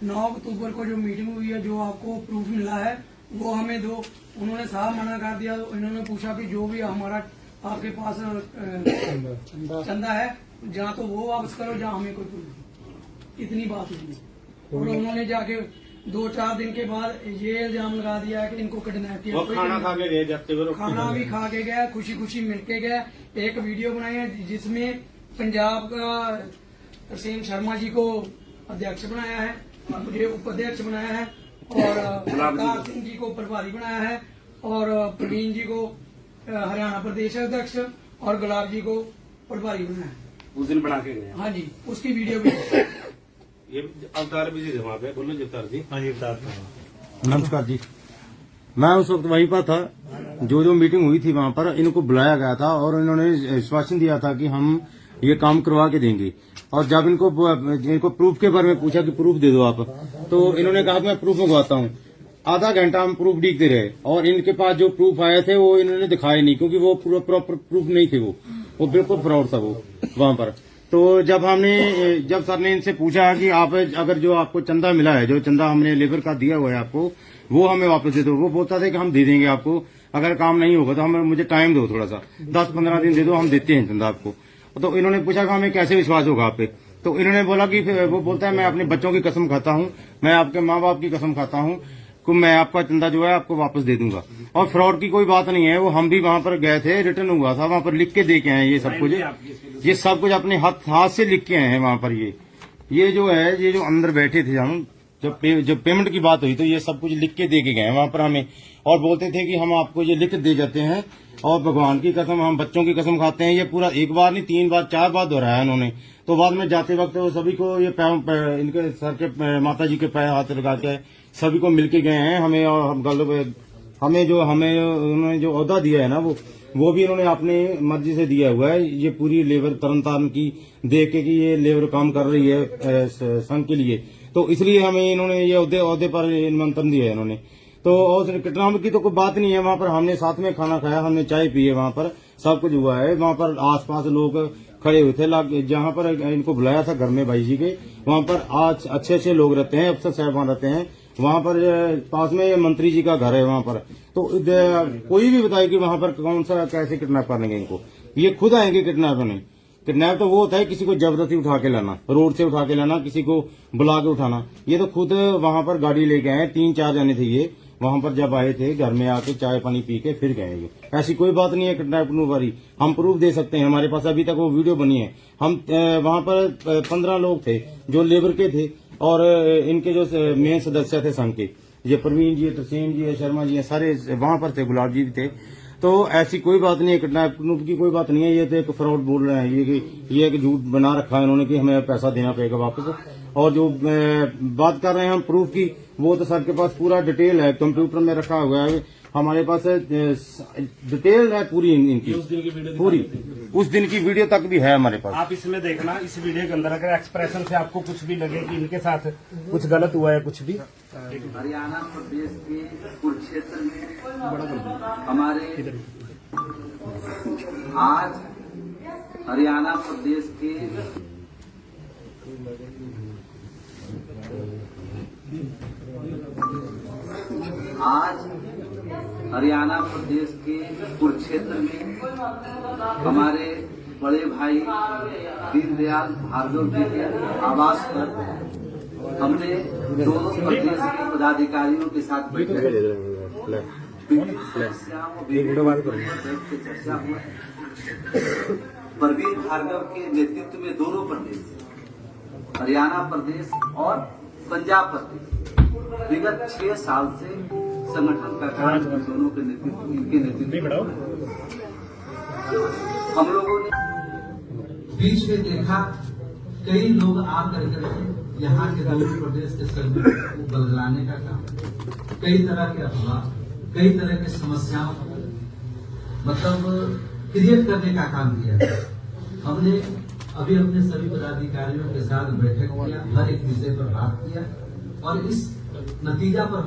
9 अक्टूबर को जो मीटिंग हुई है, जो आपको प्रूफ मिला है वो हमें दो। उन्होंने साफ मना कर दिया। तो इन्होंने पूछा कि जो भी हमारा आपके पास चंदा है, जहाँ तो वो वापस करो, जहाँ हमें कोई प्रूफ। इतनी बात हुई। और उन्होंने जाके 2-4 दिन के बाद ये इल्जाम लगा दिया है कि इनको किडनैप किया। वो खाना खा के गए जाते हुए, खाना भी खा के गया, खुशी खुशी मिल के गया। एक वीडियो बनाई है जिसमें पंजाब का तरसेम शर्मा जी को अध्यक्ष बनाया है, मुझे उपाध्यक्ष बनाया है, और अवतार सिंह जी को प्रभारी बनाया है, और प्रवीण जी को हरियाणा प्रदेश अध्यक्ष, और गुलाब जी को प्रभारी बनाया है। उस दिन बना के गए। हाँ जी, उसकी वीडियो भी ये अवतार भी जी वहाँ पे, बोलो जी अवतार जी। हाँ जी, नमस्कार जी। मैं उस वक्त वहीं पर था, जो मीटिंग हुई थी वहाँ पर इनको बुलाया गया था और इन्होंने आश्वासन दिया था कि हम ये काम करवा के देंगे। और जब इनको प्रूफ के बारे में पूछा कि प्रूफ दे दो आप, तो इन्होंने कहा कि मैं प्रूफ मंगवाता हूँ। आधा घंटा हम प्रूफ देखते रहे और इनके पास जो प्रूफ आए थे वो इन्होंने दिखाए नहीं, क्योंकि वो पूरा प्रॉपर प्रूफ नहीं थे, वो बिल्कुल फ्रॉड था वो वहाँ पर। तो जब सर ने इनसे पूछा कि आप अगर जो आपको चंदा मिला है, जो चंदा हमने लेबर का दिया हुआ है आपको, वो हमें वापस दे दो। वो बोलता था कि हम दे देंगे आपको, अगर काम नहीं होगा तो हमें मुझे टाइम दो, थोड़ा सा 10-15 दिन दे दो, हम देते हैं चंदा आपको। तो इन्होंने पूछा कि हमें कैसे विश्वास होगा आप पे। तो इन्होंने बोला कि वो बोलता है मैं अपने बच्चों की कसम खाता हूँ, मैं आपके माँ बाप की कसम खाता हूँ कि मैं आपका चंदा जो है आपको वापस दे दूंगा। और फ्रॉड की कोई बात नहीं है, वो हम भी वहाँ पर गए थे, रिटर्न हुआ था, वहाँ पर लिख के दे के आए ये सब कुछ, ये सब कुछ अपने हाथ से लिख के आए हैं वहाँ पर। ये जो है, ये जो अंदर बैठे थे हम, जब पेमेंट की बात हुई तो ये सब कुछ लिख के दे के गए वहाँ पर हमें, और बोलते थे कि हम आपको ये लिख दे जाते हैं और भगवान की कसम, हम बच्चों की कसम खाते हैं। ये पूरा एक बार नहीं 3 बार 4 बार दोहराया उन्होंने। तो बाद में जाते वक्त वो सभी को ये इनके सर के माता जी के पैर हाथ लगा के सभी को मिलके गए हैं हमें। और हमें उन्होंने जो ओहदा दिया है ना, वो भी इन्होंने अपनी मर्जी से दिया हुआ है। ये पूरी लेबर तरन की देख के कि ये लेबर काम कर रही है संघ के लिए, तो इसलिए हमें इन्होंने ये ओहदे पर निमंत्रण दिया है इन्होंने। तो और किडनैप की तो कोई बात नहीं है, वहाँ पर हमने साथ में खाना खाया, हमने चाय पी है, वहाँ पर सब कुछ हुआ है। वहाँ पर आसपास लोग खड़े हुए थे, जहाँ पर इनको बुलाया था घर में भाई जी के, वहाँ पर आज अच्छे लोग रहते हैं, अफसर साहबान रहते हैं वहाँ पर। पास में मंत्री जी का घर है वहाँ पर। तो कोई भी बताए कि वहाँ पर कौन सा कैसे किडनैप करेंगे इनको, ये खुद आएंगे किडनैप नहीं। किडनैप तो वो होता है किसी को जबरदस्ती उठा के लाना, रोड से उठा के लाना, किसी को बुला के उठाना। ये तो खुद वहाँ पर गाड़ी लेके आए, 3-4 जने थे ये, वहाँ पर जब आए थे घर में आके चाय पानी पी के फिर गए। ये ऐसी कोई बात नहीं है किडनैप वाली, हम प्रूफ दे सकते हैं, हमारे पास अभी तक वो वीडियो बनी है। हम वहाँ पर 15 लोग थे जो लेबर के थे, और इनके जो मेन सदस्य थे संघ के, ये प्रवीण जी, तरसेम जी, शर्मा जी, सारे वहाँ पर थे, गुलाब जी भी थे। तो ऐसी कोई बात नहीं है, किडनैप की कोई बात नहीं है। ये तो एक फ्रॉड बोल रहे हैं, ये एक झूठ बना रखा है इन्होंने कि हमें पैसा देना पड़ेगा वापस। और जो बात कर रहे हैं हम प्रूफ की, वो तो सर के पास पूरा डिटेल है, कंप्यूटर में रखा हुआ है हमारे पास, डिटेल है पूरी इनकी, उस दिन की वीडियो पूरी उस दिन की वीडियो तक भी है हमारे पास। आप इसमें देखना, इस वीडियो के अंदर अगर एक्सप्रेशन से आपको कुछ भी लगे कि इनके साथ कुछ गलत हुआ है, कुछ भी। हरियाणा प्रदेश के कुरुक्षेत्र में हमारे आज हरियाणा प्रदेश के हरियाणा प्रदेश के कुरुक्षेत्र में हमारे बड़े भाई दीनदयाल भार्गव जी के आवास पर हमने दोनों प्रदेश के पदाधिकारियों के साथ बैठक चर्चा हुआ। प्रवीण भार्गव के नेतृत्व में दोनों प्रदेश हरियाणा प्रदेश और पंजाब प्रदेश विगत 6 साल से संगठन का कार्य दोनों के नेतृत्व इनके नेतृत्व हम लोगों ने बीच में देखा कई लोग आकर के यहाँ के दोनों प्रदेश के कर्मियों को बदलाने का काम, कई तरह के अफवाह, कई तरह की समस्याओं को मतलब क्रिएट करने का काम किया। हमने अभी अपने सभी पदाधिकारियों के साथ बैठक किया, हर एक विषय पर बात किया और इस नतीजा पर